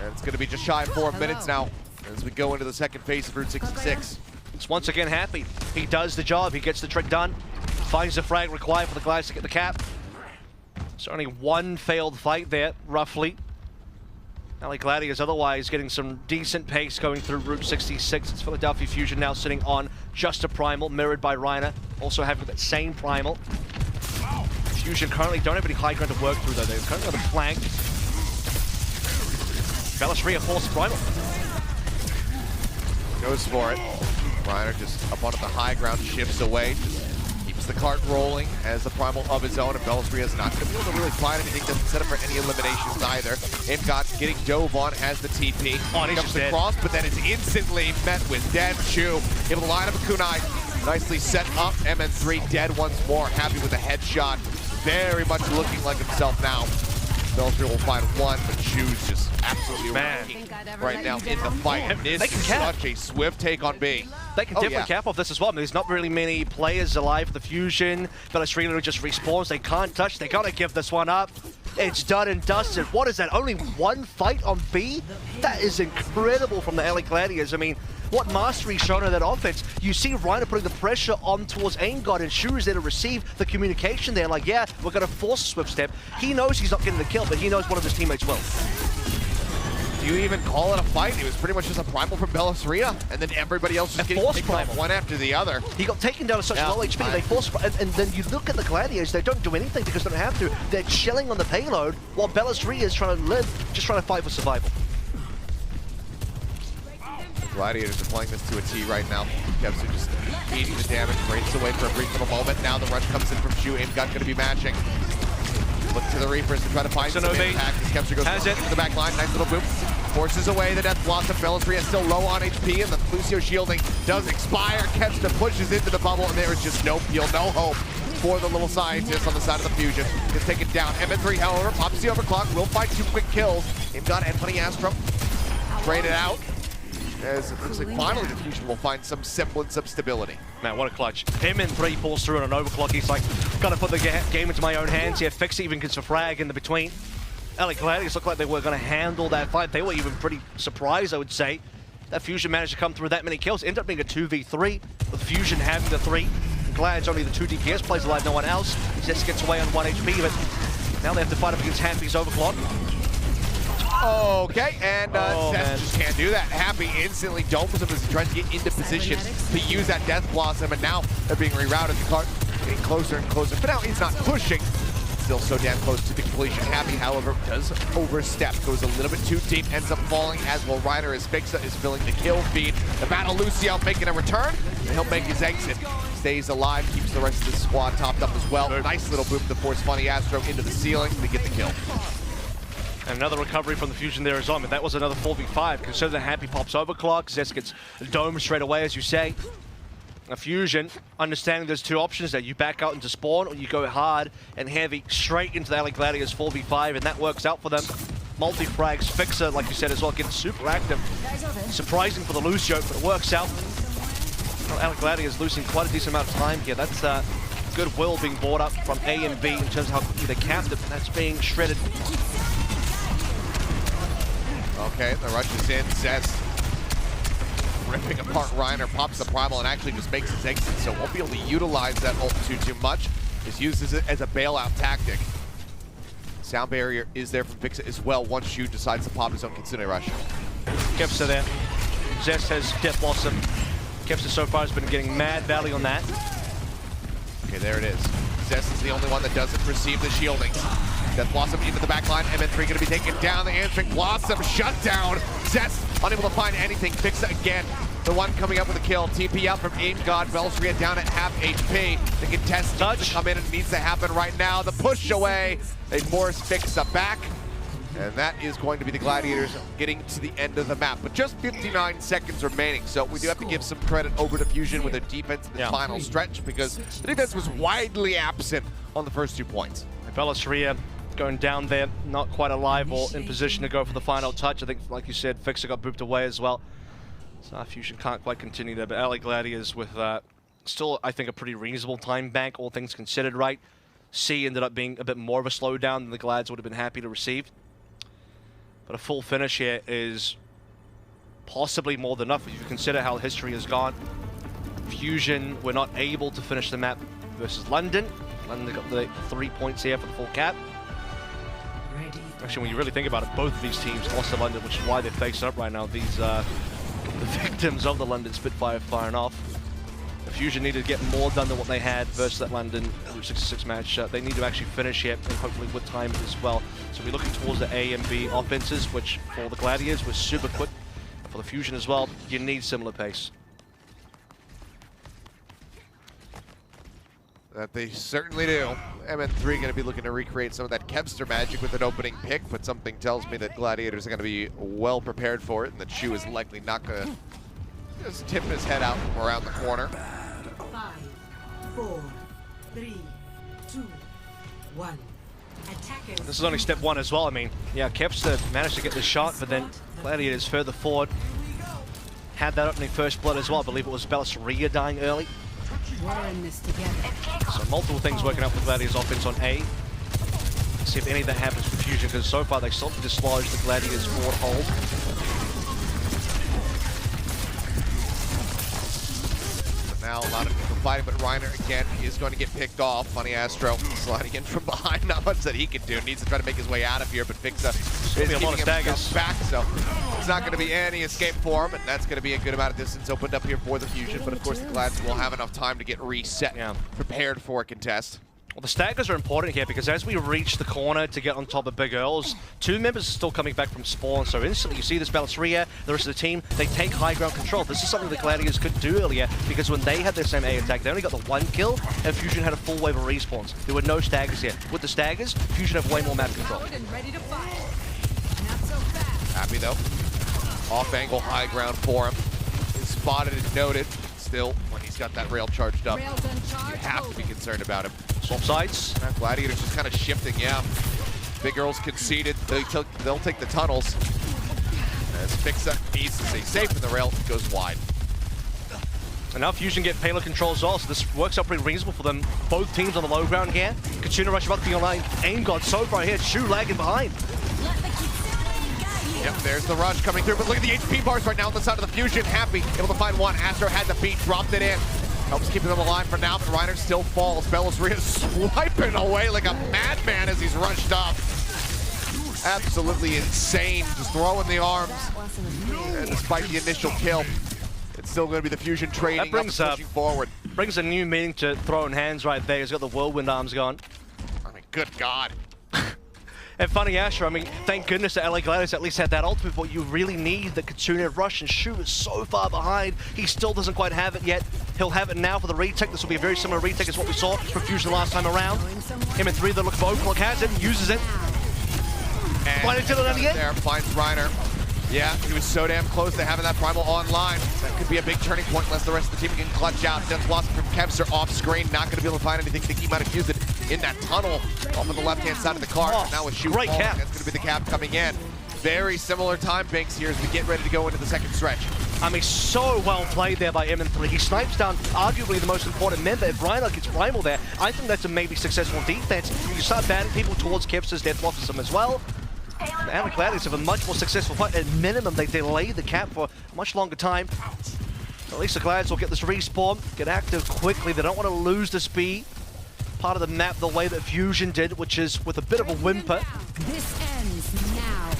And it's going to be just shy of 4 minutes now as we go into the second phase of Route 66. It's once again Happy. He does the job. He gets the trick done. Finds the frag required for the Glides to get the cap. So only one failed fight there, roughly. LA Gladiators otherwise getting some decent pace going through Route 66. It's Philadelphia Fusion now sitting on just a Primal, mirrored by Reiner. Also having that same Primal. Fusion currently don't have any high ground to work through though. They're currently on the flank. Balestria forced Primal. Goes for it. Reiner just up onto the high ground, shifts away. The cart rolling as the Primal of his own, and Balestria is not going to be able to really find anything. Doesn't set up for any eliminations either. Imgot getting dove on, has the TP. Comes across, but then is instantly met with dead. Chu able to line up a kunai. Nicely set up. MN3 dead once more. Happy with a headshot. Very much looking like himself now. Balestria will find one, but Chu's just absolutely wrecking right now in the fight. This is such a swift take on B. They can definitely cap off this as well. I mean, there's not really many players alive for the Fusion. Balestria just respawns. They can't touch. They gotta give this one up. It's done and dusted. What is that? Only one fight on B? That is incredible from the LA Gladiators. I mean, what mastery shown in that offense. You see Reiner putting the pressure on towards Aim God, and Shu is there to receive the communication there. Like, yeah, we're going to force a swift step. He knows he's not getting the kill, but he knows one of his teammates will. do you even call it a fight? It was pretty much just a primal from Bellisria, and then everybody else just getting picked off one after the other. He got taken down to such low HP, they forced, and then you look at the Gladiators, they don't do anything because they don't have to. They're chilling on the payload, while Bellisria is trying to live, just trying to fight for survival. Gladiators are playing this to a T right now. Kevs are just eating the damage, breaks away for a brief little moment. Now the rush comes in from Shu. Aimgun going to be matching. Look to the Reapers to try to find some impact as Kevster goes into the back line. Nice little boom. Forces away the Death Blossom. Bellisria is still low on HP, and the Lucio shielding does expire. Kevster pushes into the bubble, and there is just no peel, no hope for the little scientist on the side of the Fusion. Gets taken down. MN3, however, pops the overclock. Will find 2 quick kills. Aimgun and Honey Astro trade it out. As it looks like finally the Fusion will find some semblance of stability. Man, what a clutch. MN3 pulls through on an overclock. He's like, gotta put the game into my own hands here. Fix even gets a frag in the between. LA Gladiators looked like they were gonna handle that fight. They were even pretty surprised, I would say. That Fusion managed to come through that many kills. Ended up being a 2v3, with Fusion having the 3. Glad's only the 2 DPS, plays alive, no one else. He just gets away on 1 HP, but now they have to fight up against Happy's overclock. Okay, and Zest just can't do that. Happy instantly domes him as he tries to get into position to use that Death Blossom, and now they're being rerouted. The card getting closer and closer, but now he's not pushing. Still so damn close to the completion. Happy, however, does overstep, goes a little bit too deep, ends up falling as well. Ryder as Fixa is filling the kill feed. The Battle Lucio making a return, and he'll make his exit. Stays alive, keeps the rest of the squad topped up as well. Nice little boom to force Funny Astro into the ceiling to get the kill. And another recovery from the Fusion there is on, but that was another 4v5. Consider that Happy pops overclock, Zest gets domed straight away, as you say. A Fusion, understanding there's 2 options there. You back out into spawn, or you go hard and heavy straight into the LA Gladiators 4v5, and that works out for them. Multi-frags, Fixer, like you said as well, getting super active. Surprising for the Lucio, but it works out. Well, LA Gladiators losing quite a decent amount of time here. That's goodwill being brought up from A and B in terms of how quickly they capped it, and that's being shredded. Okay, the rush is in. Zest ripping apart Reiner, pops the primal, and actually just makes his exit, so won't be able to utilize that ult too much. Just uses it as a bailout tactic. Sound barrier is there from Fixa as well once Shu decides to pop his own Kitsune rush. Kevster there. Zest has Death Blossom. Kevster so far has been getting mad value on that. Okay, there it is. Zest is the only one that doesn't receive the shielding. Death Blossom into the back line. MN3 going to be taken down. The answering Blossom shut down. Zest unable to find anything. Fixa again. The one coming up with a kill. TP out from Aim God. Bellisria down at half HP. The contest needs to come in and needs to happen right now. The push away. They force Fixa back. And that is going to be the Gladiators getting to the end of the map. But just 59 seconds remaining. So we do have to give some credit over to Fusion with their defense in the final stretch, because the defense was widely absent on the first 2 points. Bellisria going down there, not quite alive or in position to go for the final touch. I think, like you said, Fixer got booped away as well. So Fusion can't quite continue there, but LA Gladiators with still, I think, a pretty reasonable time bank, all things considered, right? C ended up being a bit more of a slowdown than the Glads would have been happy to receive. But a full finish here is possibly more than enough if you consider how history has gone. Fusion were not able to finish the map versus London. London got the 3 points here for the full cap. Actually, when you really think about it, both of these teams lost to London, which is why they're facing up right now. These the victims of the London Spitfire firing off. The Fusion needed to get more done than what they had versus that London 6-6 match. They need to actually finish here, and hopefully with time as well. So we're looking towards the A and B offenses, which for the Gladiators was super quick. For the Fusion as well, you need similar pace. That they certainly do. MN3 going to be looking to recreate some of that Kevster magic with an opening pick, but something tells me that Gladiators are going to be well prepared for it, and that Shu is likely not going to just tip his head out from around the corner. 5, 4, 3, 2, 1. Attackers. This is only step 1 as well. I mean, yeah, Kevster managed to get the shot, but then Gladiators further forward had that opening first blood as well. I believe it was Bellisria dying early. We're in this together. So multiple things working out for Gladiators offense on A. Let's see if any of that happens for Fusion, because so far they still have to dislodge the Gladiators forward hold. But now a lot of fighting, but Reiner, again, is going to get picked off. Funny Astro sliding in from behind. Not much that he can do. Needs to try to make his way out of here, but Fixa is keeping himself back, so it's not going to be any escape for him, and that's going to be a good amount of distance opened up here for the Fusion, but of course the Glads will have enough time to get reset, prepared for a contest. Well, the staggers are important here because as we reach the corner to get on top of Big Earls, 2 members are still coming back from spawn, so instantly you see this Balestria, the rest of the team, they take high ground control. This is something the Gladiators could do earlier because when they had their same A attack, they only got the 1 kill and Fusion had a full wave of respawns. There were no staggers here. With the staggers, Fusion have way more map control. Happy though. Off angle high ground for him. Is spotted and noted. Still, when he's got that rail charged up, you have to be concerned about him. Swap sides. Gladiators just kind of shifting, yeah. Big Earls conceded. They'll take the tunnels. As Fixa needs to stay safe in the rail, goes wide. And now Fusion get payload control as well, so this works out pretty reasonable for them. Both teams on the low ground here. Kitsuna rush about to be online. Aim God so far here. Shu lagging behind. Yep, there's the rush coming through, but look at the HP bars right now on the side of the Fusion. Happy, able to find one. Astro had the beat, dropped it in. Helps keep them alive for now, but Reiner still falls. Balestria swiping away like a madman as he's rushed up. Absolutely insane, just throwing the arms. And despite the initial kill, it's still going to be the Fusion trading pushing forward. Brings a new meaning to throwing hands right there. He's got the whirlwind arms going. I mean, good God. And funny Asher, I mean, thank goodness that LA Gladiators at least had that ultimate, but you really need the Kitsune rush, and Shu is so far behind. He still doesn't quite have it yet. He'll have it now for the retake. This will be a very similar retake as what we saw from Fusion last time around. Him and 3, they're looking for Overclock, has it, uses it. And there finds Reiner. Yeah, he was so damn close to having that Primal online. That could be a big turning point unless the rest of the team can clutch out. Dennis Blossom from Kevster off screen, not going to be able to find anything. Think he might have used it in that tunnel off of the left-hand side of the cart. Now with Shu falling, that's going to be the cap coming in. Very similar time banks here as we get ready to go into the second stretch. I mean, so well played there by M3. He snipes down arguably the most important member. If Reiner gets Primal there, I think that's a maybe successful defense. You can start banning people towards Kevster's Death Blossom as well. And the Gladiators have a much more successful fight. At minimum, they delay the cap for a much longer time. At least the Gladiators will get this respawn, get active quickly. They don't want to lose the speed. Part of the map the way that Fusion did, which is with a bit of a whimper. This ends now.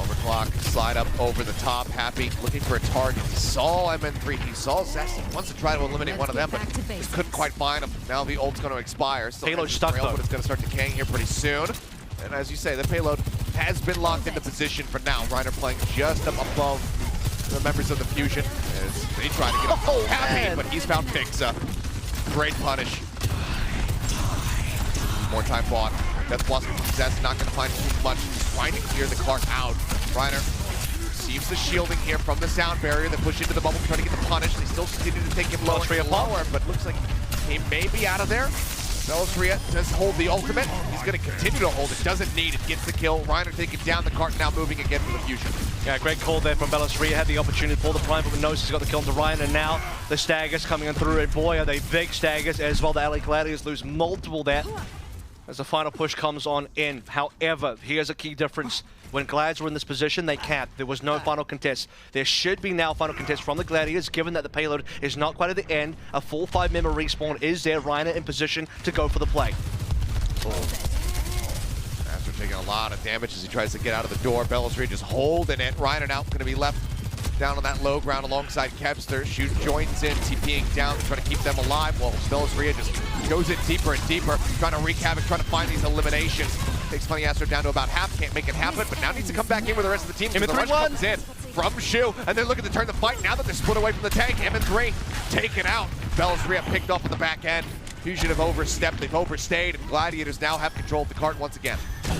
Overclock, slide up over the top. Happy, looking for a target. He saw MN3, he saw Zest. He wants to try to eliminate one of them, but just couldn't quite find him. Now the ult's going to expire. Still payload stuck though. But it's going to start decaying here pretty soon. And as you say, the payload has been locked into position for now. Reiner playing just up above the members of the Fusion as they try to get up. Happy, but he's found Fixa. Great punish. More time bought. Death Blossom from Zest, not going to find too much. Trying to clear the cart out. Reiner receives the shielding here from the sound barrier. They push into the bubble, trying to get the punish. They still continue to take him lower and lower, but looks like he may be out of there. Balestria does hold the ultimate. He's going to continue to hold it. Doesn't need it. Gets the kill. Reiner taking down the cart, now moving again for the Fusion. Yeah, great call there from Balestria. Had the opportunity to pull the prime, but knows he's got the kill into Reiner. And now the staggers coming in through, and boy, are they big staggers as well. The LA Gladiators lose multiple there as the final push comes on in. However, here's a key difference. When Glads were in this position, they capped. There was no final contest. There should be now final contest from the Gladiators, given that the payload is not quite at the end. A full 5-member respawn is there. Reiner in position to go for the play. Master taking a lot of damage as he tries to get out of the door. Balestria just holding it. Reiner now going to be left down on that low ground alongside Kevster. Shoot joins in, TPing down, trying to keep them alive. Well, Balestria just goes in deeper and deeper, trying to wreak havoc, trying to find these eliminations. Takes Funny Astro down to about half, can't make it happen, but now needs to come back in with the rest of the team. So the rush comes in from Shu, and they're looking to turn the fight now that they're split away from the tank. MN3 taken out. Balestria picked off on the back end. Fusion have overstepped, they've overstayed, and Gladiators now have control of the cart once again.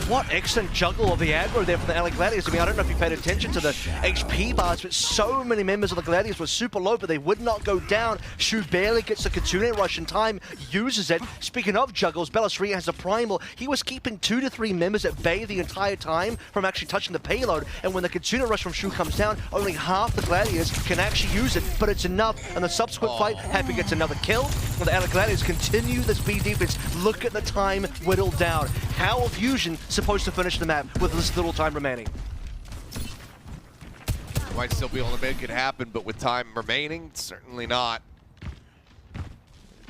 What excellent juggle of the aggro there from the LA Gladiators. I mean, I don't know if you paid attention to the HP bars, but so many members of the Gladiators were super low, but they would not go down. Shu barely gets the Kitsune rush in time, uses it. Speaking of juggles, Balestria has a primal. He was keeping 2 to 3 members at bay the entire time from actually touching the payload, and when the Kitsune rush from Shu comes down, only half the Gladiators can actually use it, but it's enough. And the subsequent fight, Happy gets another kill. Well, the LA Gladiators continue the speed defense. Look at the time whittled down. How are Fusion supposed to finish the map with this little time remaining? Might still be able to make it happen, but with time remaining, certainly not.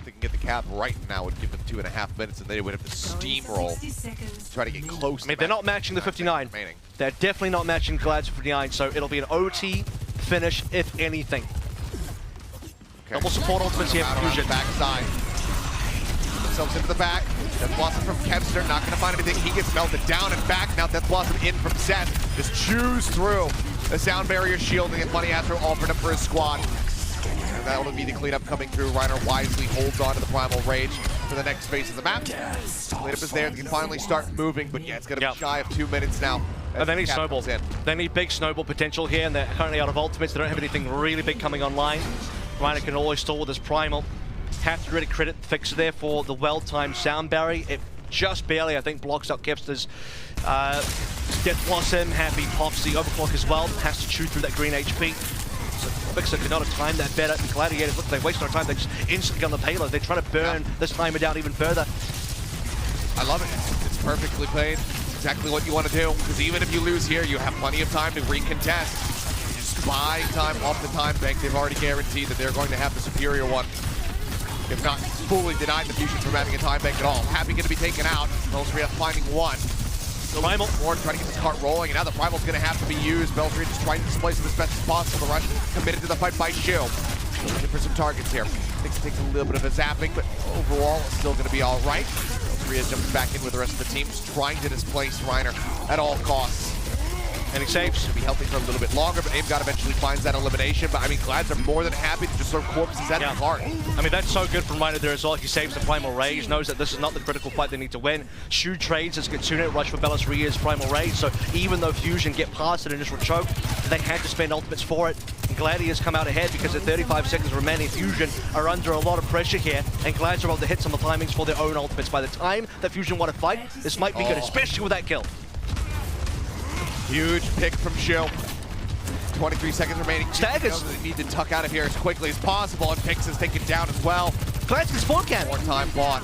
If they can get the cap right now, would give them 2.5 minutes, and they would have to steamroll to try to get close. I mean, they're not matching the 59. Remaining. They're definitely not matching Glad's 59, so it'll be an OT finish, if anything. Okay. Double support ultimates here for Fusion. Backside. Themselves into the back. Death Blossom from Kevster, not going to find anything. He gets melted down and back. Now Death Blossom in from Seth. Just chews through the sound barrier shielding, and Funny Astro offered him for his squad. And that'll be the cleanup coming through. Reiner wisely holds on to the Primal Rage for the next phase of the map. Cleanup is there. They can finally start moving, but yeah, it's going to be shy of 2 minutes now. And they need snowballs. They need big snowball potential here, and they're currently out of ultimates. They don't have anything really big coming online. Reiner can always stall with his Primal. Have to really credit the fix there for the well-timed sound barrier. It just barely, I think, blocks up Kevster's Death Blossom. Happy pops the overclock as well. Has to chew through that green HP. So Mixer could not have timed that better. The Gladiators, look, they waste no time. They just instantly on the payload. They try to burn this timer down even further. I love it. It's perfectly played. Exactly what you want to do. Because even if you lose here, you have plenty of time to recontest. You just buy time off the time bank. They've already guaranteed that they're going to have the superior one. If not fully denied the Fusion from having a time bank at all. Happy going to be taken out. Beltria finding one. Primal. Ward trying to get this cart rolling, and now the Primal's going to have to be used. Beltria just trying to displace it as best as possible. The Rush committed to the fight by Shu. Looking for some targets here. Thinks it takes a little bit of a zapping, but overall it's still going to be all right. Beltria jumps back in with the rest of the team, trying to displace Reiner at all costs. And he saves. To be healthy for a little bit longer, but AimGod eventually finds that elimination. But I mean, Glads are more than happy to just throw corpses at the cart. I mean, that's so good from Reiner there as well. He saves the Primal Rage, knows that this is not the critical fight they need to win. Shu trades as Kitsune rush for Belis Ria's Primal Rage, so even though Fusion get past an initial choke, they had to spend ultimates for it. And Gladiators come out ahead because at 35 seconds remaining, Fusion are under a lot of pressure here, and Glads are able to hit some of the timings for their own ultimates. By the time that Fusion want to fight, this might be good, especially with that kill. Huge pick from Shu. 23 seconds remaining. Staggers. They need to tuck out of here as quickly as possible, and Pix is taken down as well. Glads can spawn camp. More time bought.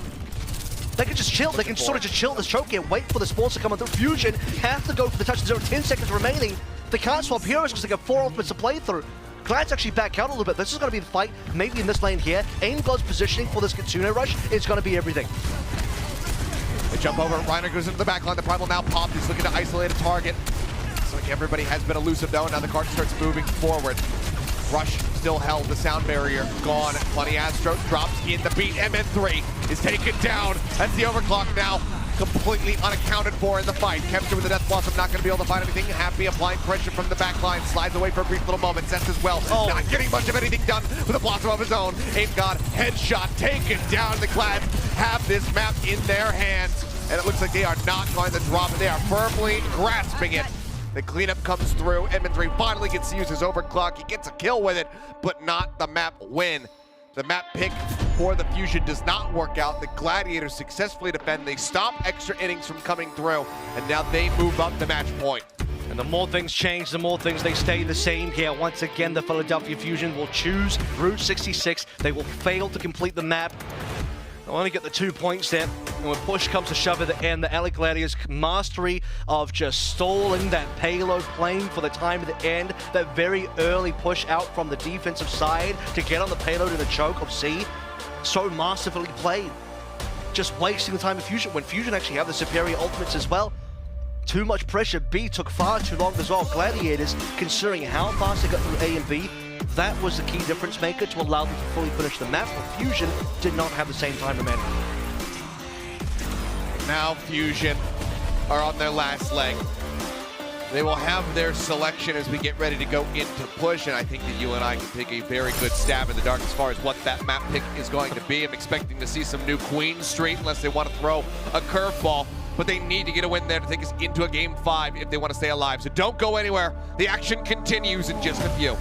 They can just chill. They can sort of just chill this choke here, wait for the spawns to come on through. Fusion have to go for the touch zone. 10 seconds remaining. They can't swap heroes because they got 4 ultimates to play through. Glads actually back out a little bit. This is going to be the fight, maybe in this lane here. AimGod's positioning for this Kitsune rush is going to be everything. They jump over. Reiner goes into the back line. The Primal now popped. He's looking to isolate a target. Looks like everybody has been elusive though. Now the card starts moving forward. Rush still held. The sound barrier gone. Funny Astro drops in the beat. MN3 is taken down. That's the overclock now. Completely unaccounted for in the fight. Kevster with the Death Blossom, not going to be able to find anything. Happy applying pressure from the back line. Slides away for a brief little moment. Seth as well. Not getting much of anything done with a Blossom of his own. AimGod headshot taken down. The Glads have this map in their hands. And it looks like they are not going to drop it. They are firmly grasping it. The cleanup comes through. MN3 finally gets to use his overclock. He gets a kill with it, but not the map win. The map pick for the Fusion does not work out. The Gladiators successfully defend. They stop extra innings from coming through, and now they move up the match point. And the more things change, the more things they stay the same here. Once again, the Philadelphia Fusion will choose Route 66. They will fail to complete the map. They'll only get the 2 points there. And when push comes to shove at the end, the LA Gladiators' mastery of just stalling that payload, playing for the time at the end, that very early push out from the defensive side to get on the payload in the choke of C, so masterfully played. Just wasting the time of Fusion, when Fusion actually have the superior ultimates as well. Too much pressure. B took far too long as well. Gladiators, considering how fast they got through A and B, that was the key difference maker to allow them to fully finish the map, where Fusion did not have the same time remaining. Now Fusion are on their last leg. They will have their selection as we get ready to go into push, and I think that you and I can take a very good stab in the dark as far as what that map pick is going to be. I'm expecting to see some new Queen Street unless they want to throw a curveball, but they need to get a win there to take us into a Game 5 if they want to stay alive. So don't go anywhere. The action continues in just a few.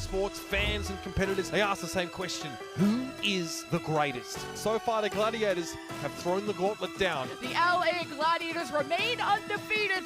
esports fans and competitors, they ask the same question. Who is the greatest? So far, the Gladiators have thrown the gauntlet down. The LA Gladiators remain undefeated.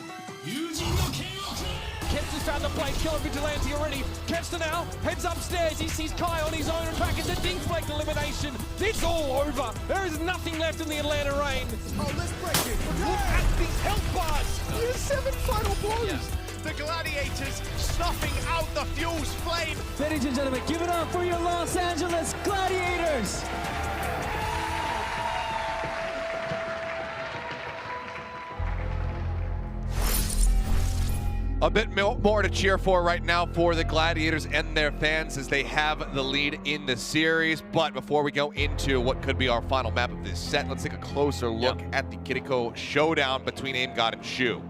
Kempster's found the play, Killer Vigilante already. Kempster now heads upstairs. He sees Kai on his own and back into Dingsfleck elimination. It's all over. There is nothing left in the Atlanta Reign. Oh, let's break it. Look at these health bars. There's 7 final blows. Yeah. The Gladiators snuffing out the Fuel's flame. Ladies and gentlemen, give it up for your Los Angeles Gladiators. A bit more to cheer for right now for the Gladiators and their fans as they have the lead in the series. But before we go into what could be our final map of this set, let's take a closer look at the Kiriko showdown between AimGod and Shu.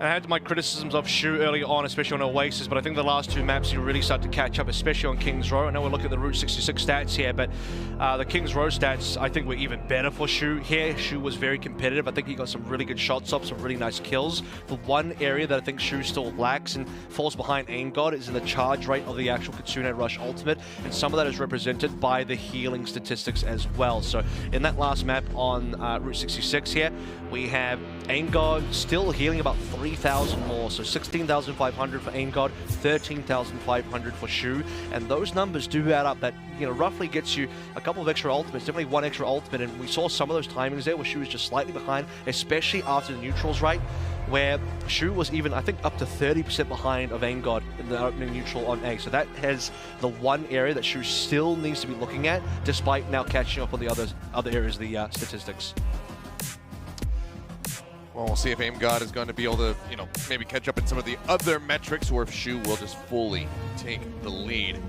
I had my criticisms of Shu early on, especially on Oasis, but I think the last 2 maps you really start to catch up, especially on King's Row. I know we're looking at the Route 66 stats here, but the King's Row stats I think were even better for Shu here. Shu was very competitive. I think he got some really good shots up, some really nice kills. The one area that I think Shu still lacks and falls behind AimGod is in the charge rate of the actual Kitsune Rush ultimate, and some of that is represented by the healing statistics as well. So in that last map on Route 66 here, we have AimGod still healing about 3,000 more, so 16,500 for AimGod, 13,500 for Shu, and those numbers do add up. That, you know, roughly gets you a couple of extra ultimates, definitely 1 extra ultimate, and we saw some of those timings there where Shu was just slightly behind, especially after the neutrals, right? Where Shu was even, I think, up to 30% behind of AimGod in the opening neutral on A. So that has the one area that Shu still needs to be looking at, despite now catching up on the other areas of the statistics. Well, we'll see if AimGod is going to be able to, you know, maybe catch up in some of the other metrics, or if Shu will just fully take the lead.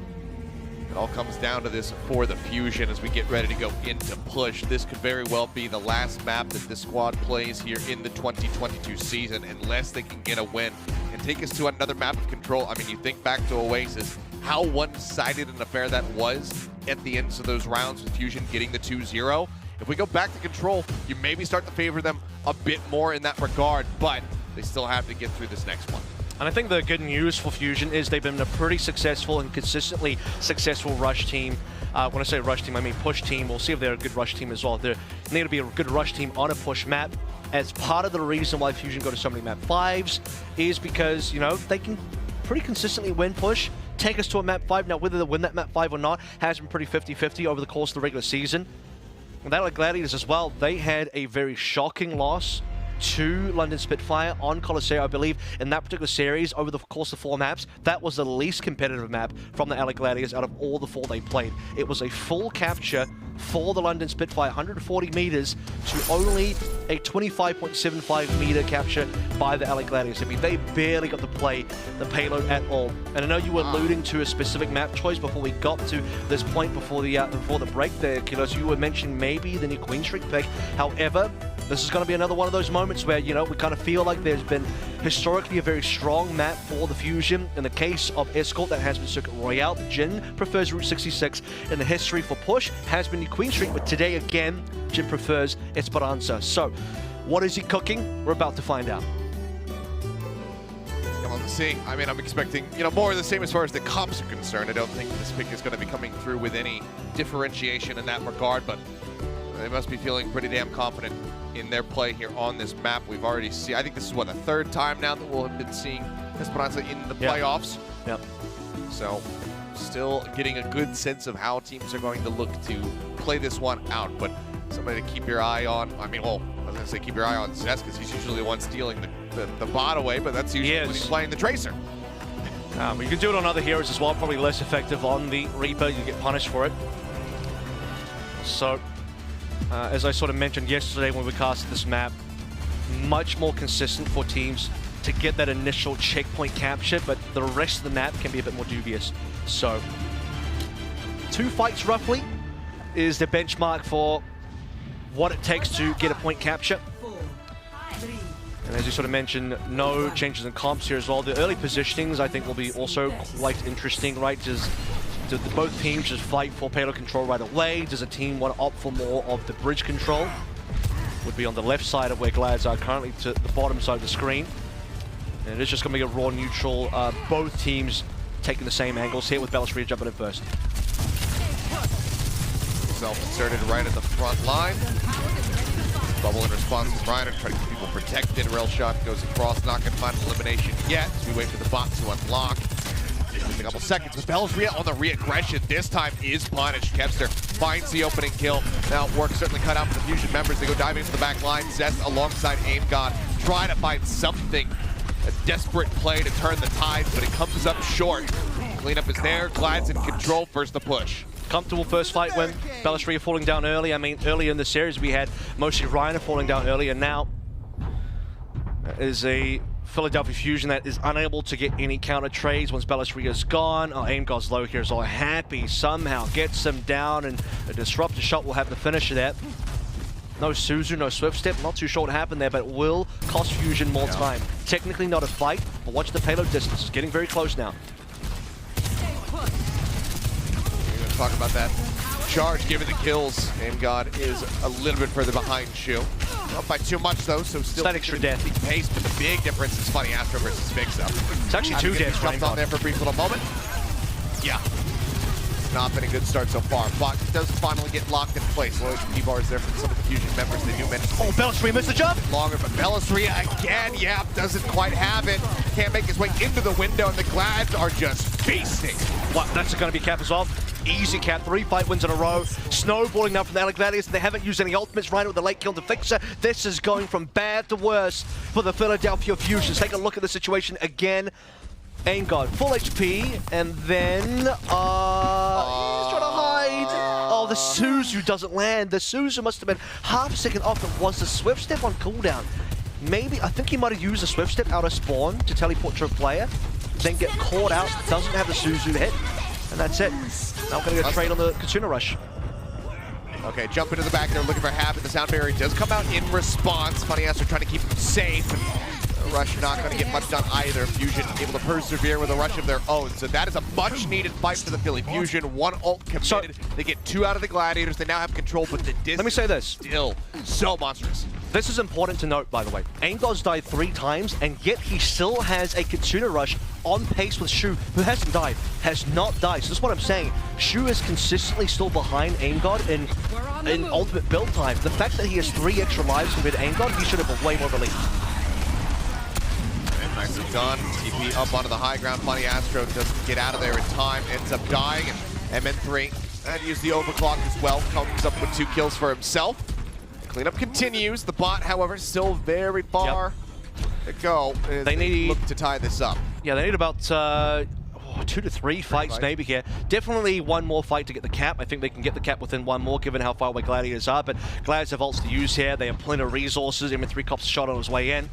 It all comes down to this for the Fusion as we get ready to go into push. This could very well be the last map that this squad plays here in the 2022 season, unless they can get a win and take us to another map of control. I mean, you think back to Oasis, how one-sided an affair that was at the ends of those rounds with Fusion getting the 2-0. If we go back to control, you maybe start to favor them a bit more in that regard, but they still have to get through this next one. And I think the good news for Fusion is they've been a pretty successful and consistently successful rush team. When I say rush team, I mean push team. We'll see if they're a good rush team as well. They need to be a good rush team on a push map. As part of the reason why Fusion go to so many map 5s is because, you know, they can pretty consistently win push, take us to a map 5. Now, whether they win that map 5 or not has been pretty 50-50 over the course of the regular season. And that, like Gladiators as well, they had a very shocking loss to London Spitfire on Colosseo, I believe, in that particular series over the course of 4 maps. That was the least competitive map from the LA Gladiators out of all the 4 they played. It was a full capture for the London Spitfire, 140 meters to only a 25.75 meter capture by the LA Gladiators. I mean, they barely got to play the payload at all. And I know you were alluding to a specific map choice before we got to this point before the break there, Kilos. You were mentioning maybe the new Queen Street pick. However, this is going to be another one of those moments where, you know, we kind of feel like there's been historically a very strong map for the Fusion. In the case of Escort, that has been Circuit Royale. The Jin prefers Route 66. In the history for Push, has been New Queen Street, but today again, Jin prefers Esperanza. So, what is he cooking? We're about to find out. Come on to see. I mean, I'm expecting, you know, more of the same as far as the comps are concerned. I don't think this pick is going to be coming through with any differentiation in that regard, but they must be feeling pretty damn confident in their play here on this map. We've already seen, I think this is what, the 3rd time now that we'll have been seeing Esperanza in the playoffs. Yep. So still getting a good sense of how teams are going to look to play this one out, but somebody to keep your eye on. I mean, well, I was going to say keep your eye on Zest because he's usually the one stealing the bot away, but that's usually when he's playing the Tracer. You can do it on other heroes as well, probably less effective on the Reaper. You get punished for it. So, as I sort of mentioned yesterday when we casted this map, much more consistent for teams to get that initial checkpoint capture, but the rest of the map can be a bit more dubious. So, 2 fights roughly is the benchmark for what it takes to get a point capture. And as you sort of mentioned, no changes in comps here as well. The early positionings I think will be also quite interesting, right? Do both teams just fight for payload control right away? Does a team want to opt for more of the bridge control? Would be on the left side of where Glads are currently, to the bottom side of the screen. And it is just going to be a raw neutral. Both teams taking the same angles here with Bellisria jumping in first. Self-inserted right at the front line. Bubble in response to Reiner, trying to keep people protected. Rail shot goes across, not going to find an elimination yet. We wait for the bot to unlock. Just a couple seconds, but Bellisria on the re-aggression this time is punished. Kevster finds the opening kill. Now work certainly cut out for the Fusion members. They go diving into the back line. Zest alongside AimGod trying to find something, a desperate play to turn the tide, but it comes up short. Cleanup is there, Glad's in control, first the push. Comfortable first fight win. Bellisria falling down early. I mean, earlier in the series we had mostly Reiner falling down early, and now is a Philadelphia Fusion that is unable to get any counter trades once Bellisria's gone. Oh, AimGod's low here is all happy, somehow gets him down, and a disruptor shot will have the finish of that. No Suzu, no Swift Step, not too sure what happened there, but it will cost Fusion more time. Technically not a fight, but watch the payload distance. It's getting very close now. Talk about that charge, given the kills. AimGod is a little bit further behind Shu. Not by too much though, so still that extra death pace, but the big difference is Funny Astro versus Fixa. It's actually 2 deaths. Jumped on there for a brief little moment. Yeah. Not been a good start so far, but does finally get locked in place. Lloyd P-bar is there for some of the Fusion members. They do mention. Oh, Bellisria missed the jump! Longer, but Bellisria again, yeah, doesn't quite have it. Can't make his way into the window, and the Glads are just feasting. What? That's going to be cap as well. Easy cap, 3 fight wins in a row. Snowballing now from the LA Gladiators. They haven't used any ultimates. Right with the late kill to Fixer. This is going from bad to worse for the Philadelphia Fusions. Take a look at the situation again. AimGod, full HP, and then he's trying to hide. Oh, the Suzu doesn't land. The Suzu must have been half a second off. It was the Swift Step on cooldown. Maybe, I think he might have used the Swift Step out of spawn to teleport to a player, then get caught out, doesn't have the Suzu to hit, and that's it. Now going to go trade on the Katsuna Rush. Okay, jump into the back there, looking for Habit. The sound barrier does come out in response. Funny Astro trying to keep him safe. Rush not going to get much done either. Fusion able to persevere with a rush of their own. So that is a much-needed fight for the Philly Fusion. 1 ult committed. They get 2 out of the Gladiators. They now have control, but the distance Let me say this. Still so monstrous. This is important to note, by the way. AimGod's died 3 times, and yet he still has a Katsuna Rush on pace with Shu, who hasn't died, has not died. So that's what I'm saying. Shu is consistently still behind AimGod in ultimate build time. The fact that he has 3 extra lives compared to AimGod, he should have been way more relief. Nicely done. TP up onto the high ground. Funny Astro doesn't get out of there in time. Ends up dying. And MN3 and use the overclock as well. Comes up with 2 kills for himself. Cleanup continues. The bot, however, still very far to go. They need look to tie this up. Yeah, they need about 2 to 3 fights maybe here. Definitely 1 more fight to get the cap. I think they can get the cap within 1 more, given how far away Gladiators are. But Gladiators have ults to use here. They have plenty of resources. MN3 cops a shot on his way in.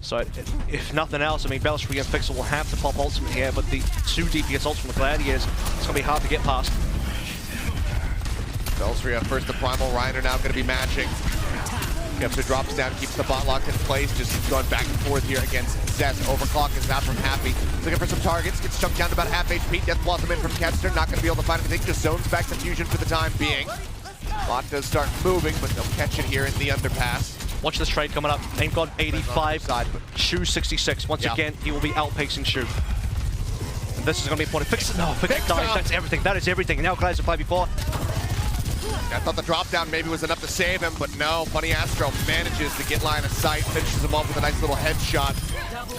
So if nothing else, I mean, Bellisria and Fixer will have to pop ultimate here, but the 2 DPS ults from the Gladiators, it's going to be hard to get past. Bellisria first the Primal. Reiner now going to be matching. Kevster drops down, keeps the bot locked in place, just going back and forth here against Zest. Overclock is out from Happy. Looking for some targets, gets chunked down to about half HP. Death Blossom in from Kevster, not going to be able to find anything, just zones back to Fusion for the time being. Bot does start moving, but they'll catch it here in the underpass. Watch this trade coming up. AimGod 85, Shu 66. Once again, he will be outpacing Shu. And this is going to be important. Fixer, no, Fixer dies. That's everything. That is everything. Now Gladiators are 5v4. I thought the drop down maybe was enough to save him, but no. Funny Astro manages to get line of sight, finishes him off with a nice little headshot.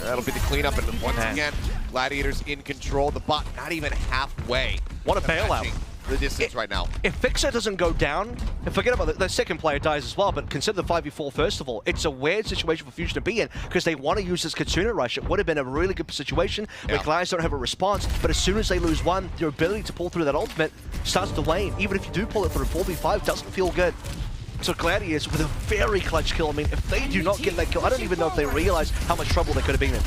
That'll be the cleanup, and once again, Gladiators in control. The bot not even halfway. What a bailout. The distance right now. If Fixer doesn't go down, and forget about the second player dies as well, but consider the 5v4 first of all. It's a weird situation for Fusion to be in, because they want to use this Katsuna Rush. It would have been a really good situation where Gladiators don't have a response, but as soon as they lose 1, their ability to pull through that ultimate starts to wane. Even if you do pull it through 4v5, doesn't feel good. So Gladiators with a very clutch kill. I mean, if they do not get that kill, I don't even know if they realize how much trouble they could have been in.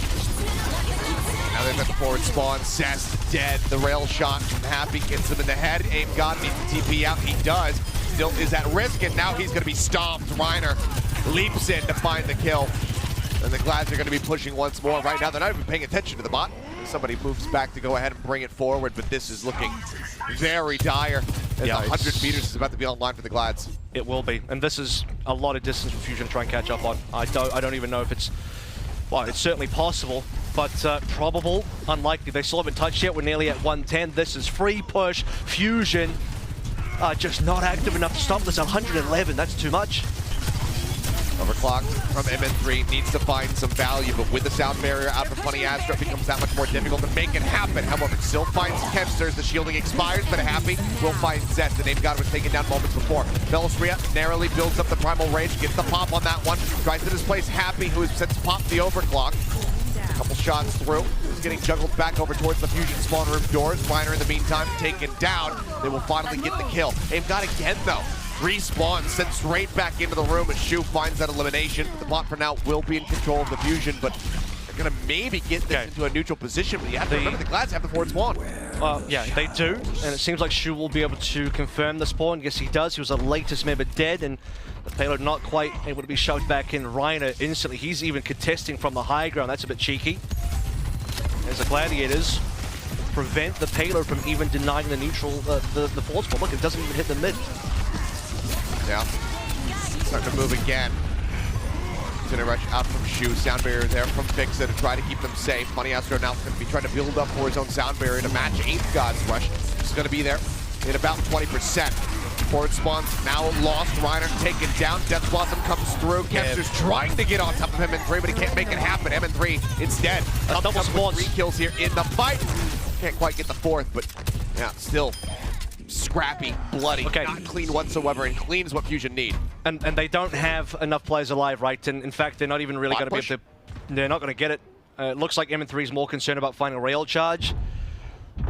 Now they've got the forward spawn. Zest dead. The rail shot from Happy gets him in the head. AimGod needs to TP out. He does. Still is at risk, and now he's going to be stomped. Reiner leaps in to find the kill. And the Glads are going to be pushing once more. Right now, they're not even paying attention to the bot. Somebody moves back to go ahead and bring it forward, but this is looking very dire. As 100 meters is about to be online for the Glads. It will be, and this is a lot of distance for Fusion to try and catch up on. I don't even know if it's, well, it's certainly possible. but probable, unlikely. They still haven't touched yet. We're nearly at 110. This is free push. Fusion just not active enough to stop this. 111, that's too much. Overclock from MN3 needs to find some value, but with the sound barrier out from Funny Astro, it becomes that much more difficult to make it happen. However, it still finds Kempster as the shielding expires, but Happy will find Zet. The name god was taken down moments before. Velasria narrowly builds up the primal rage, gets the pop on that one, tries to displace Happy, who has since popped the overclock. A couple shots through. He's getting juggled back over towards the Fusion spawn room doors. Reiner in the meantime taken down. They will finally get the kill. They've got again though. Respawn, sent straight back into the room as Shu finds that elimination. The bot for now will be in control of the Fusion, but they're gonna maybe get this into a neutral position, but you have to remember the Glads have the forward spawn. Yeah, they do, and it seems like Shu will be able to confirm the spawn. Yes, he does. He was the latest member dead, and the payload not quite able to be shoved back in. Reiner instantly, he's even contesting from the high ground. That's a bit cheeky. As the Gladiators prevent the payload from even denying the neutral, the forward spawn. Look, it doesn't even hit the mid. Yeah, starting to move again. He's gonna rush out from Shu. Sound barrier there from Fixa to try to keep them safe. Funny Astro now going to be trying to build up for his own sound barrier to match 8th God's rush. He's going to be there in about 20%. Forward spawns now lost. Reiner taken down. Death Blossom comes through. Kempster's trying to get on top of MN3, but he can't make it happen. MN3 instead double spawns. 3 kills here in the fight. Can't quite get the 4th, but yeah, still scrappy, bloody, not clean whatsoever, and clean is what Fusion need. And they don't have enough players alive, right? And in fact, they're not even really going to be able to... They're not going to get it. It looks like MN3 is more concerned about finding a rail charge.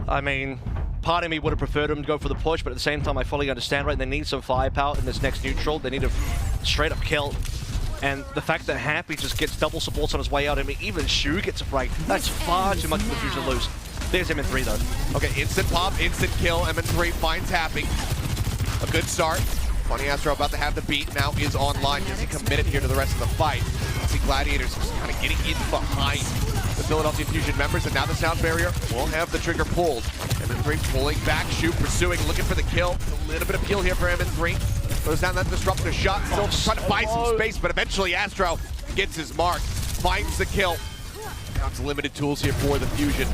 I mean, part of me would have preferred him to go for the push, but at the same time, I fully understand, right? They need some firepower in this next neutral. They need a straight-up kill. And the fact that Happy just gets double supports on his way out, I mean, even Shu gets a break. That's far too much for the Fusion to lose. There's MN3 though. Okay, instant pop, instant kill. MN3 finds Happy. A good start. Funny Astro about to have the beat, now is online. Is he committed here to the rest of the fight? See Gladiators just kind of getting in behind the Philadelphia Fusion members, and now the sound barrier will have the trigger pulled. MN3 pulling back, Shu pursuing, looking for the kill. A little bit of peel here for MN3. Goes down that disruptor shot, still trying to buy some space, but eventually Astro gets his mark, finds the kill. Now it's limited tools here for the Fusion.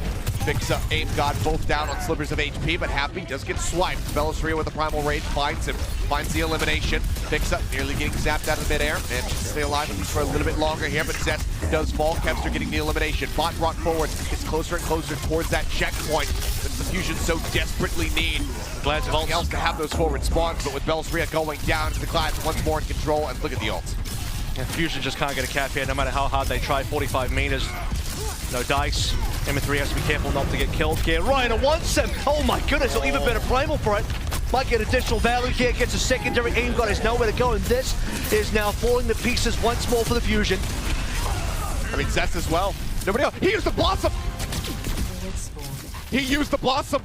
Picks up Aim God, both down on slivers of HP, but Happy does get swiped. Velasria with the Primal Rage finds him, finds the elimination. Picks up, nearly getting zapped out of midair, and should stay alive at least for a little bit longer here, but Zet does fall. Kempster getting the elimination. Bot brought forward, gets closer and closer towards that checkpoint that the Fusion so desperately need. Glads have else to have those forward spawns, but with Velasria going down, the Glads once more in control, and look at the ult. And Fusion just can't get a cap here, no matter how hard they try. 45 meters. No dice. MN3 has to be careful not to get killed here. Reiner wants him. Oh my goodness, an even better primal for it. Might get additional value here, gets a secondary aim god, has nowhere to go, and this is now falling to pieces once more for the Fusion. I mean, Zest as well. Nobody else. He used the Blossom! He used the Blossom!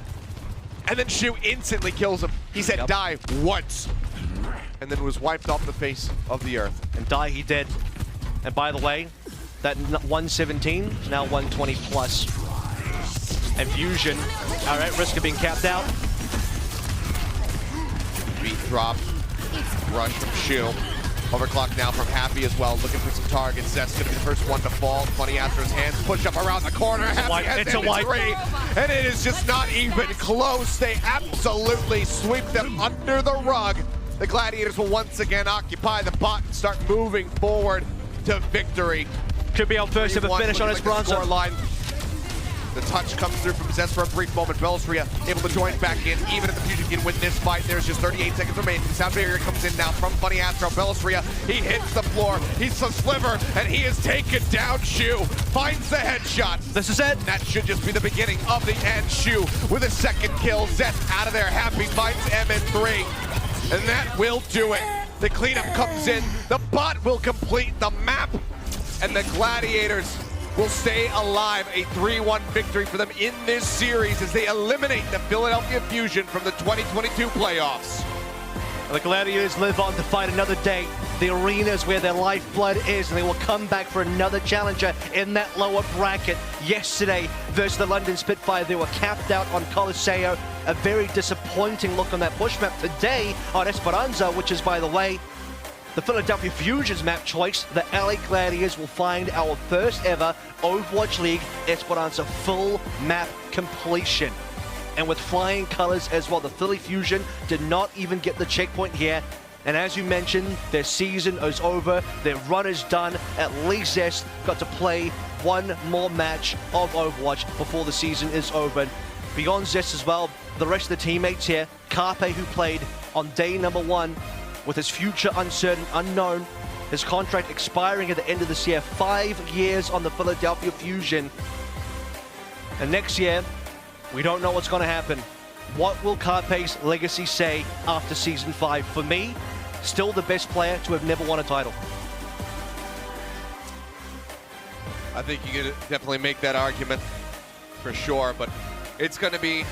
And then Shu instantly kills him. He said die once. And then was wiped off the face of the earth. And die he did. And by the way, that 117 is now 120 plus. And Fusion are at risk of being capped out. Beat drop. Rush from Shu. Overclock now from Happy as well, looking for some targets. Zest's gonna be the first one to fall. Funny Astro's hands push up around the corner. Happy has it's a wipe. And it is just not even close. They absolutely sweep them under the rug. The Gladiators will once again occupy the bot and start moving forward to victory. Could be our first ever finish on Esperanza. Line. The touch comes through from Zest for a brief moment. Velasria able to join back in, even if the Fusion can win this fight. There's just 38 seconds remaining. The sound barrier comes in now from Funny Astro. Velasria, he hits the floor. He's a sliver, and he is taken down. Shu finds the headshot. This is it. That should just be the beginning of the end. Shu with a second kill. Zest out of there. Happy finds MN3, and that will do it. The cleanup comes in. The bot will complete the map, and the Gladiators will stay alive. A 3-1 victory for them in this series as they eliminate the Philadelphia Fusion from the 2022 playoffs. The Gladiators live on to fight another day. The arena is where their lifeblood is, and they will come back for another challenger in that lower bracket. Yesterday, versus the London Spitfire, they were capped out on Colosseo. A very disappointing look on that push map. Today, on Esperanza, which is, by the way, the Philadelphia Fusion's map choice, the LA Gladiators will find our first ever Overwatch League Esperanza full map completion. And with flying colors as well, the Philly Fusion did not even get the checkpoint here. And as you mentioned, their season is over, their run is done. At least Zest got to play one more match of Overwatch before the season is over. Beyond Zest as well, the rest of the teammates here, Carpe, who played on day number 1 with his future uncertain, unknown, his contract expiring at the end of this year, 5 years on the Philadelphia Fusion. And next year, we don't know what's going to happen. What will Carpe's legacy say after Season 5? For me, still the best player to have never won a title. I think you could definitely make that argument for sure, but it's going to be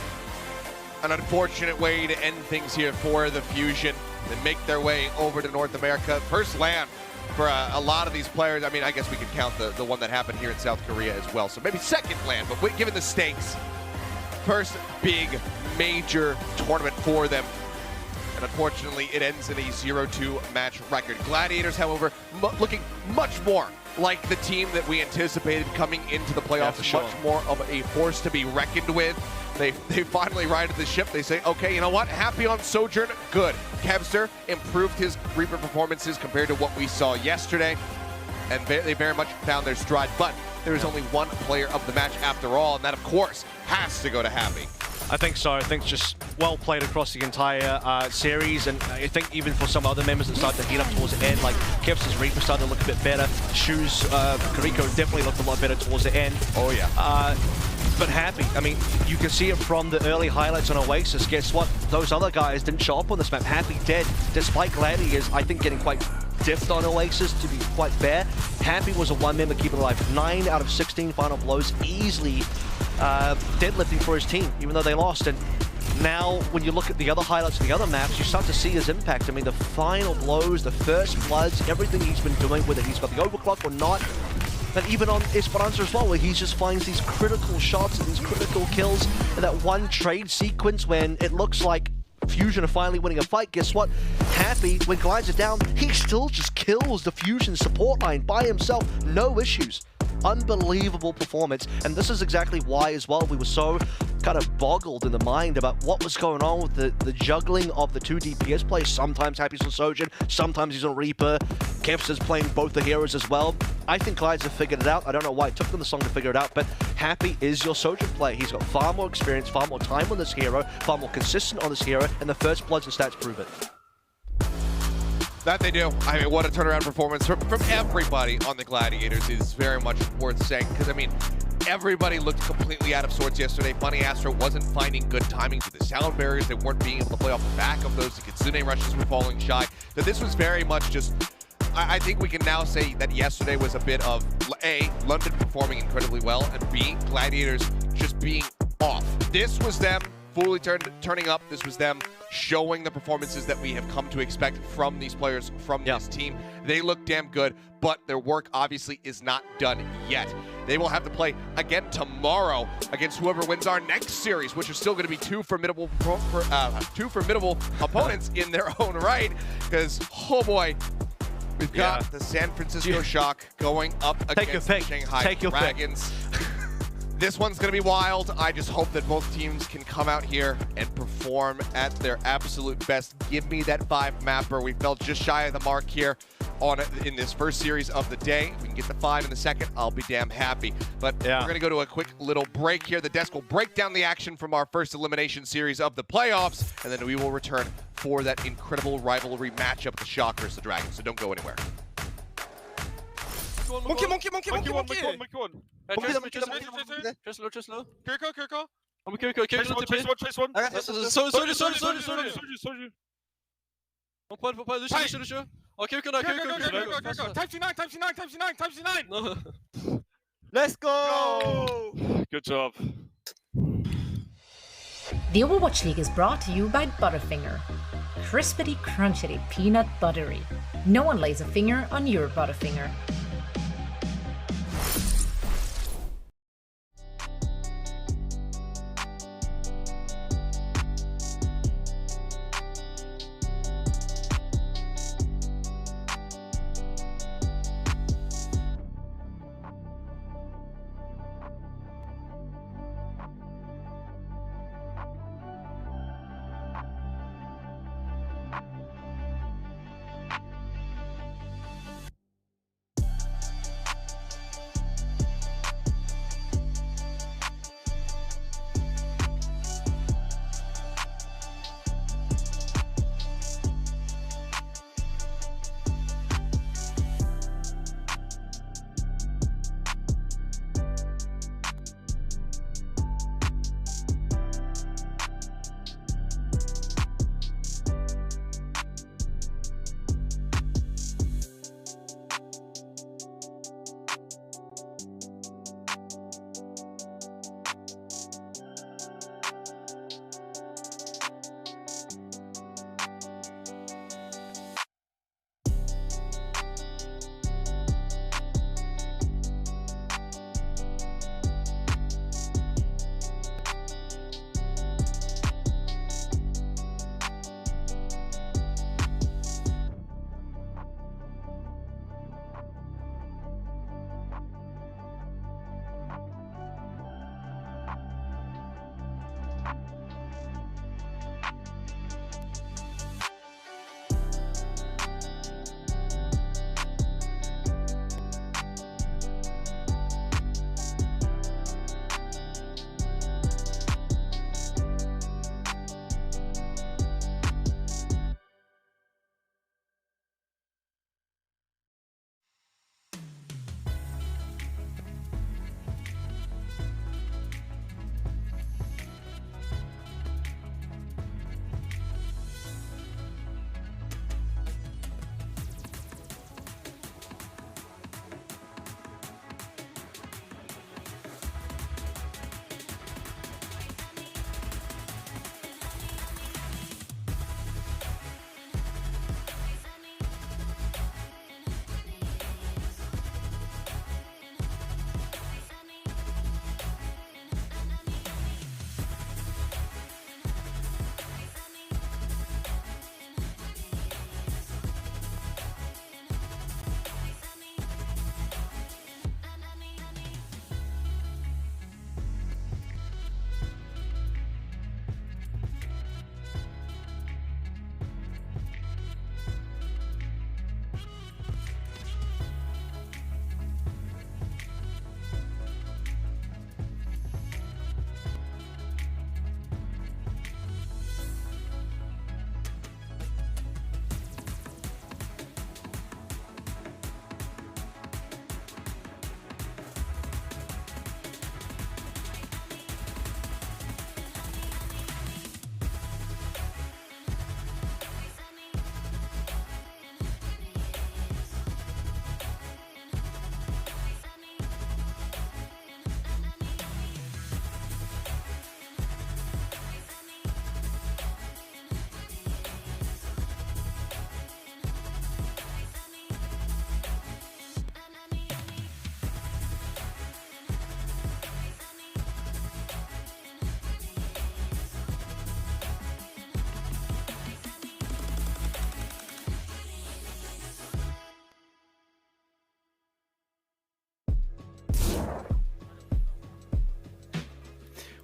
an unfortunate way to end things here for the Fusion and make their way over to North America. First land for a lot of these players. I mean, I guess we could count the one that happened here in South Korea as well. So maybe second land, but given the stakes, first big major tournament for them. And unfortunately, it ends in a 0-2 match record. Gladiators, however, looking much more like the team that we anticipated coming into the playoffs. Yeah, much more of a force to be reckoned with. They finally righted the ship. They say, okay, you know what? Happy on Sojourn, good. Kevster improved his Reaper performances compared to what we saw yesterday, and they very much found their stride. But there is only one player of the match after all, and that, of course, has to go to Happy. I think so. I think it's just well played across the entire series, and I think even for some other members that started to heat up towards the end, like Kevster's Reaper started to look a bit better. Shu's Kariko definitely looked a lot better towards the end. Oh, yeah. But Happy, I mean, you can see it from the early highlights on Oasis. Guess what? Those other guys didn't show up on this map. Happy dead, despite Gladiators, I think, getting quite diffed on Oasis, to be quite fair. Happy was a one-member keeping alive. 9 out of 16 final blows, easily deadlifting for his team, even though they lost. And now, when you look at the other highlights of the other maps, you start to see his impact. I mean, the final blows, the first bloods, everything he's been doing, whether he's got the overclock or not. And even on Esperanza as well, where he just finds these critical shots and these critical kills. And that one trade sequence when it looks like Fusion are finally winning a fight, guess what? Happy, when glides are down, he still just kills the Fusion support line by himself, no issues. Unbelievable performance, and this is exactly why as well we were so kind of boggled in the mind about what was going on with the juggling of the two DPS plays. Sometimes Happy's on Sojourn, sometimes he's on Reaper. Kevster's playing both the heroes as well. I think Glides have figured it out. I don't know why it took them this long to figure it out, but Happy is your Sojourn player. He's got far more experience, far more time on this hero, far more consistent on this hero, and the first bloods and stats prove it. That they do. I mean, what a turnaround performance from everybody on the Gladiators is very much worth saying, because, I mean, everybody looked completely out of sorts yesterday. Bunny Astro wasn't finding good timing to the sound barriers. They weren't being able to play off the back of those. The Kitsune rushes were falling shy. That this was very much just, I think we can now say that yesterday was a bit of, A, London performing incredibly well, and B, Gladiators just being off. This was them fully turning up. This was them showing the performances that we have come to expect from these players, from this team. They look damn good, but their work obviously is not done yet. They will have to play again tomorrow against whoever wins our next series, which is still going to be two formidable opponents in their own right, because, oh boy, we've got the San Francisco Shock going up against the Shanghai Dragons. This one's going to be wild. I just hope that both teams can come out here and perform at their absolute best. Give me that 5 mapper. We fell just shy of the mark here in this first series of the day. If we can get the 5 in the second, I'll be damn happy. But we're going to go to a quick little break here. The desk will break down the action from our first elimination series of the playoffs, and then we will return for that incredible rivalry matchup with the Shock versus the Dragons. So don't go anywhere. Monkey one. Just low. Kiriko. I'm Kiriko. Chase one. Sorry. One point. Lucio. Oh, Kiriko. Time C9. No. Let's go. Good job. The Overwatch League is brought to you by Butterfinger. Crispity, crunchity, peanut buttery. No one lays a finger on your Butterfinger.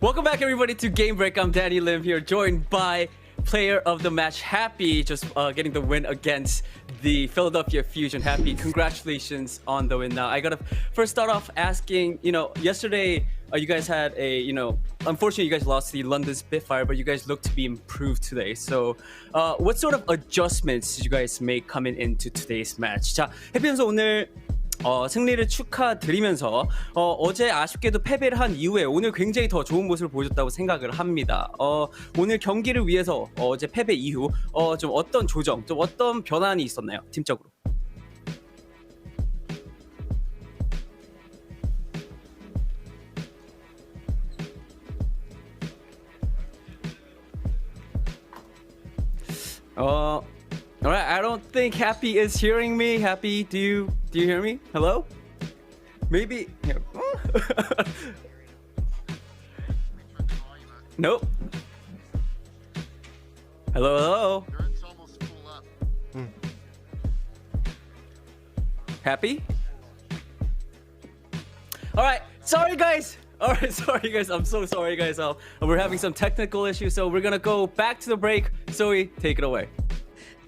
Welcome back, everybody, to Game Break. I'm Danny Lim here, joined by player of the match, Happy, just getting the win against the Philadelphia Fusion. Happy, congratulations on the win. Now, I gotta first start off asking, yesterday you guys had a, unfortunately you guys lost to the London Spitfire, but you guys look to be improved today. So, what sort of adjustments did you guys make coming into today's match? 자, 해피 선수 오늘 승리를 축하드리면서 어제 아쉽게도 패배를 한 이후에 오늘 굉장히 더 좋은 모습을 보여줬다고 생각을 합니다. 오늘 경기를 위해서 어제 패배 이후 좀 어떤 조정, 좀 어떤 변환이 있었나요? 팀적으로. Alright, I don't think Happy is hearing me. Happy, do you hear me? Hello? Maybe. Nope. Hello? Happy? Alright, sorry guys. I'm so sorry guys. We're having some technical issues, so we're gonna go back to the break. Zoe, take it away.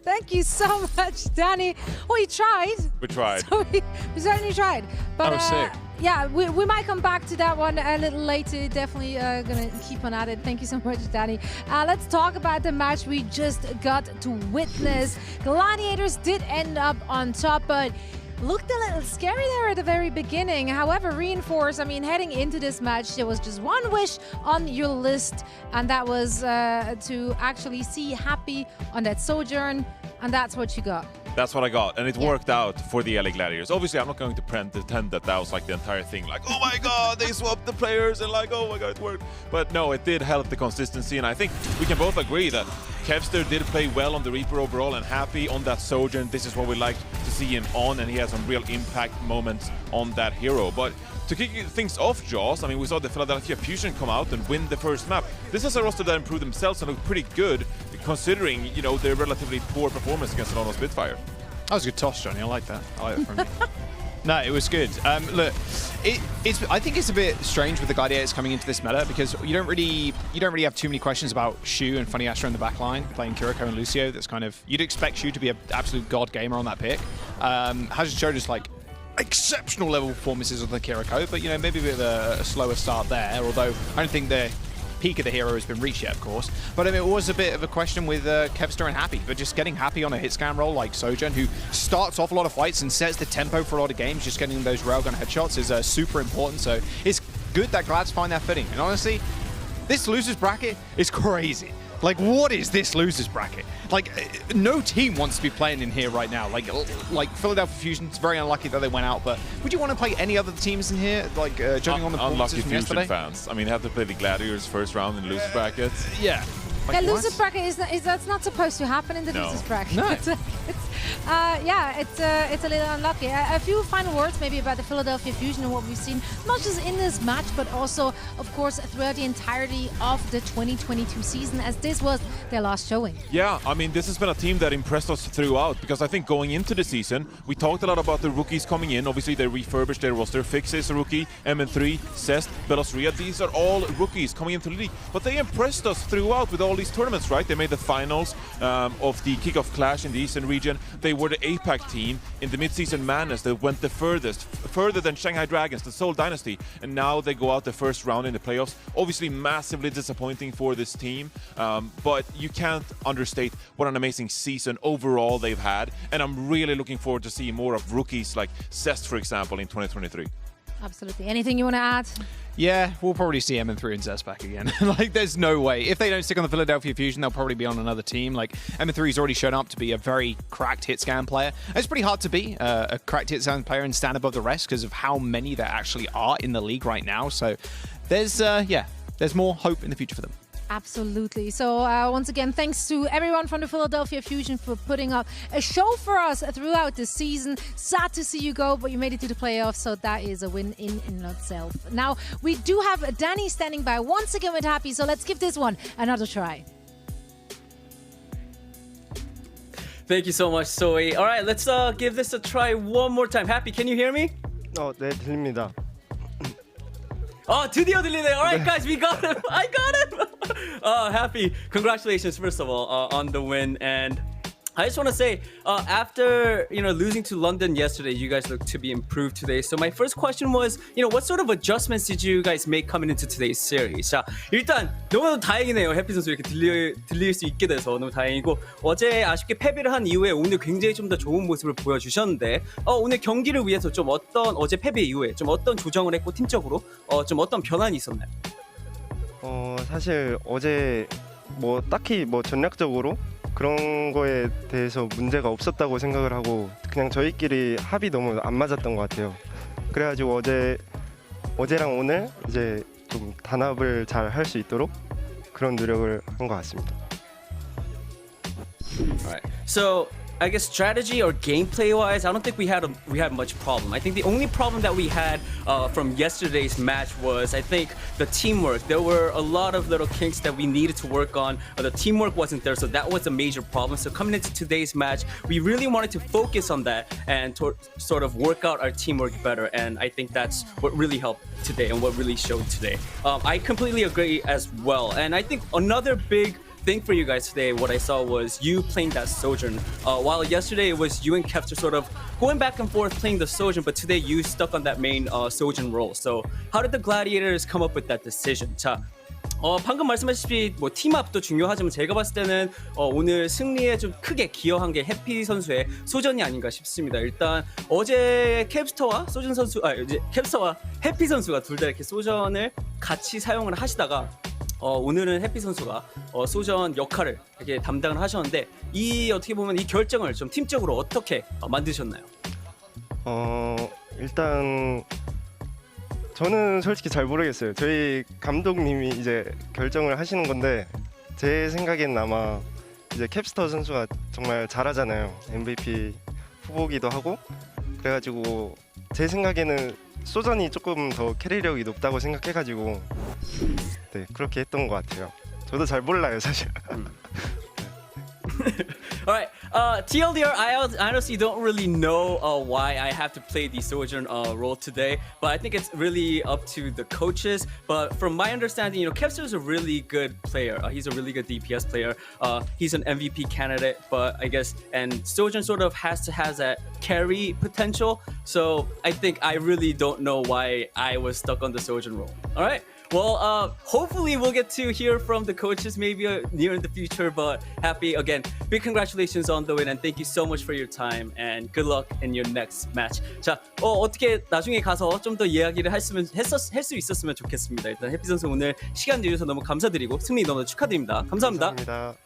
Thank you so much, Danny. Well, you tried. We tried. So we certainly tried. But, I was sick. Yeah, we might come back to that one a little later. Definitely gonna keep on at it. Thank you so much, Danny. Let's talk about the match we just got to witness. Gladiators did end up on top, but looked a little scary there at the very beginning. However, reinforced, heading into this match, there was just one wish on your list, and that was to actually see Happy on that Sojourn, and that's what you got. That's what I got, and it worked out for the LA Gladiators. Obviously, I'm not going to pretend that was like the entire thing, like, oh my god, they swapped the players, and like, oh my god, it worked. But no, it did help the consistency, and I think we can both agree that Kevster did play well on the Reaper overall, and Happy on that Sojourn. This is what we like to see him on, and he has some real impact moments on that hero. But to kick things off, Jaws, we saw the Philadelphia Fusion come out and win the first map. This is a roster that improved themselves and looked pretty good, considering, their relatively poor performance against the London Spitfire. That was a good toss, Johnny. I like that. I like that from you. No, it was good. Look, I think it's a bit strange with the Gladiators coming into this meta because you don't really have too many questions about Shu and Funny Astra in the back line playing Kuriko and Lucio. That's kind of, you'd expect Shu to be an absolute god gamer on that pick. Hasn't showed us like exceptional level performances on the Kiriko, but maybe a bit of a slower start there. Although I don't think the peak of the hero has been reached yet, of course. But it was a bit of a question with Kevster and Happy, but just getting Happy on a hit scan roll like Sojourn, who starts off a lot of fights and sets the tempo for a lot of games, just getting those railgun headshots is super important. So it's good that Glads find that fitting. And honestly, this losers bracket is crazy. Like, what is this losers bracket? Like, no team wants to be playing in here right now. Like Philadelphia Fusion, it's very unlucky that they went out, but would you want to play any other teams in here? Like, judging on the performances from yesterday? Fusion fans. Have to play the Gladiators first round in the losers bracket. Yeah. Like losers bracket that's not supposed to happen in the losers bracket. No. It's a little unlucky. A few final words maybe about the Philadelphia Fusion and what we've seen, not just in this match, but also, of course, throughout the entirety of the 2022 season, as this was their last showing. Yeah, this has been a team that impressed us throughout, because I think going into the season, we talked a lot about the rookies coming in. Obviously, they refurbished their roster. Fix is a rookie, MN3, Cest, Belosria. These are all rookies coming into the league, but they impressed us throughout with all these tournaments, right? They made the finals of the Kickoff Clash in the Eastern region. They were the APAC team in the mid-season madness that went the further than Shanghai Dragons, the Seoul Dynasty, and now they go out the first round in the playoffs. Obviously, massively disappointing for this team, but you can't understate what an amazing season overall they've had, and I'm really looking forward to seeing more of rookies like Cest, for example, in 2023. Absolutely. Anything you want to add? Yeah, we'll probably see MN3 and Zest back again. Like, there's no way. If they don't stick on the Philadelphia Fusion, they'll probably be on another team. Like, MN3's already shown up to be a very cracked hit scan player. And it's pretty hard to be a cracked hit scan player and stand above the rest because of how many there actually are in the league right now. So there's more hope in the future for them. Absolutely. So once again, thanks to everyone from the Philadelphia Fusion for putting up a show for us throughout the season. Sad to see you go, but you made it to the playoffs, so that is a win in itself. Now, we do have Danny standing by once again with Happy, so let's give this one another try. Thank you so much, Zoe. All right, let's give this a try one more time. Happy, can you hear me? 네, 들립니다. 드디어 들리네요. All right, guys, we got him. I got him. Happy. Congratulations, first of all, on the win. And I just want to say, after losing to London yesterday, you guys look to be improved today. So my first question was, what sort of adjustments did you guys make coming into today's series? 자, 일단 너무 다행이네요. 해피 선수 이렇게 들릴 수 있게 돼서 너무 다행이고, 어제 아쉽게 패배를 한 이후에 오늘 굉장히 좀 더 좋은 모습을 보여주셨는데, 오늘 경기를 위해서 좀 어제 패배 이후에 좀 어떤 조정을 했고 팀적으로 좀 어떤 변환이 있었나요? 사실 어제 딱히 전략적으로 그런 거에 대해서 문제가 없었다고 생각을 하고 그냥 저희끼리 합이 너무 안 맞았던 것 같아요. 그래가지고 어제랑 오늘 이제 좀 단합을 잘 할 수 있도록 그런 노력을 한 것 같습니다. Alright. So I guess strategy or gameplay wise, I don't think we had much problem. I think the only problem that we had from yesterday's match was I think the teamwork. There were a lot of little kinks that we needed to work on. The teamwork wasn't there, so that was a major problem. So coming into today's match, we really wanted to focus on that and to sort of work out our teamwork better. And I think that's what really helped today and what really showed today. I completely agree as well. And I think another big thing for you guys today, what I saw was you playing that Sojourn. While yesterday it was you and Kevster sort of going back and forth playing the Sojourn, but today you stuck on that main Sojourn role. So how did the Gladiators come up with that decision? 자, 방금 말씀하셨듯이 팀업도 중요하지만 제가 봤을 때는 오늘 승리에 좀 크게 기여한 게 해피 선수의 소전이 아닌가 싶습니다. 일단 어제 캡스터와 소전 선수, 이제 캡스터와 해피 선수가 둘 다 이렇게 소전을 같이 사용을 하시다가 오늘은 해피 선수가 소전 역할을 이렇게 담당을 하셨는데 어떻게 보면 이 결정을 좀 팀적으로 어떻게 만드셨나요? 일단 저는 솔직히 잘 모르겠어요. 저희 감독님이 이제 결정을 하시는 건데 제 생각엔 아마 이제 캡스터 선수가 정말 잘하잖아요. MVP 후보기도 하고 그래가지고 제 생각에는 소전이 조금 더 캐리력이 높다고 생각해가지고 네 그렇게 했던 것 같아요. 저도 잘 몰라요 사실. Alright, TLDR, I honestly don't really know why I have to play the Sojourn role today, but I think it's really up to the coaches. But from my understanding, Kevster is a really good player. He's a really good DPS player. He's an MVP candidate, but I guess, and Sojourn sort of has that carry potential. So I think I really don't know why I was stuck on the Sojourn role. Alright? Well, hopefully we'll get to hear from the coaches maybe near in the future, but happy again. Big congratulations on the win and thank you so much for your time and good luck in your next match. 자, 어떻게 나중에 가서 좀 더 이야기를 할 수 있었으면 좋겠습니다. 일단 해피 선수 오늘 시간 내주셔서 너무 감사드리고 승리 너무 축하드립니다. 감사합니다. 감사합니다.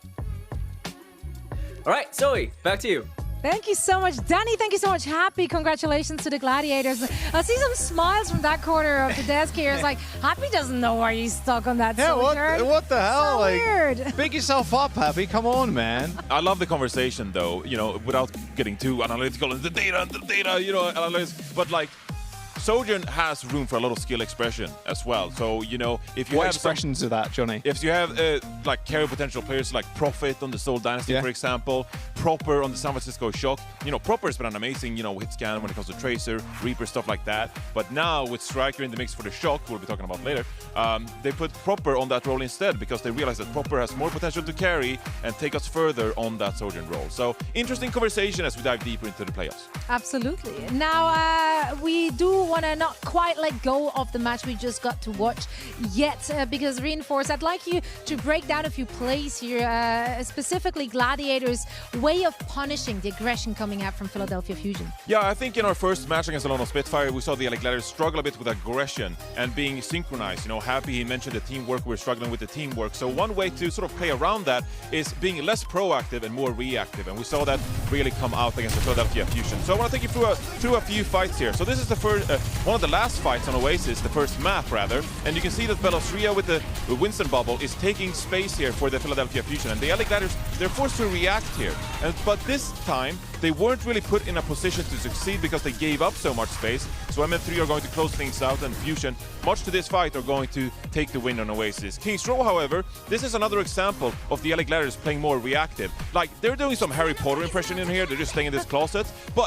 Alright, Zoe, back to you. Thank you so much, Danny. Thank you so much, Happy. Congratulations to the Gladiators. I see some smiles from that corner of the desk here. It's like, Happy doesn't know why he's stuck on that Sojourn. What the hell? So weird. Pick yourself up, Happy. Come on, man. I love the conversation, though, without getting too analytical and the data, analyze. But Sojourn has room for a lot of skill expression as well. So, if you what have expressions of that, Johnny? If you have carry potential players like Prophet on the Seoul Dynasty, for example, Proper on the San Francisco Shock. Proper's been an amazing, hit scan when it comes to Tracer, Reaper, stuff like that. But now with Striker in the mix for the Shock, we'll be talking about later, they put Proper on that role instead because they realize that Proper has more potential to carry and take us further on that Sojourn role. So interesting conversation as we dive deeper into the playoffs. Absolutely. Now, we do want to not quite let go of the match we just got to watch yet because Reinforce, I'd like you to break down a few plays here, specifically Gladiators' way of punishing the aggression coming out from Philadelphia Fusion. Yeah, I think in our first match against the London Spitfire, we saw the Gladiators struggle a bit with aggression and being synchronized. Happy he mentioned the teamwork, we're struggling with the teamwork. So one way to sort of play around that is being less proactive and more reactive. And we saw that really come out against the Philadelphia Fusion. So I want to take you through a few fights here. So this is the first, one of the last fights on Oasis, the first map rather. And you can see that Belosria with the Winston bubble is taking space here for the Philadelphia Fusion. And the LA Gladiators, they're forced to react here. But this time, they weren't really put in a position to succeed because they gave up so much space. So MN3 are going to close things out and Fusion, much to this fight, are going to take the win on Oasis. King's Row, however, this is another example of the LA Gladiators playing more reactive. They're doing some Harry Potter impression in here, they're just staying in this closet. But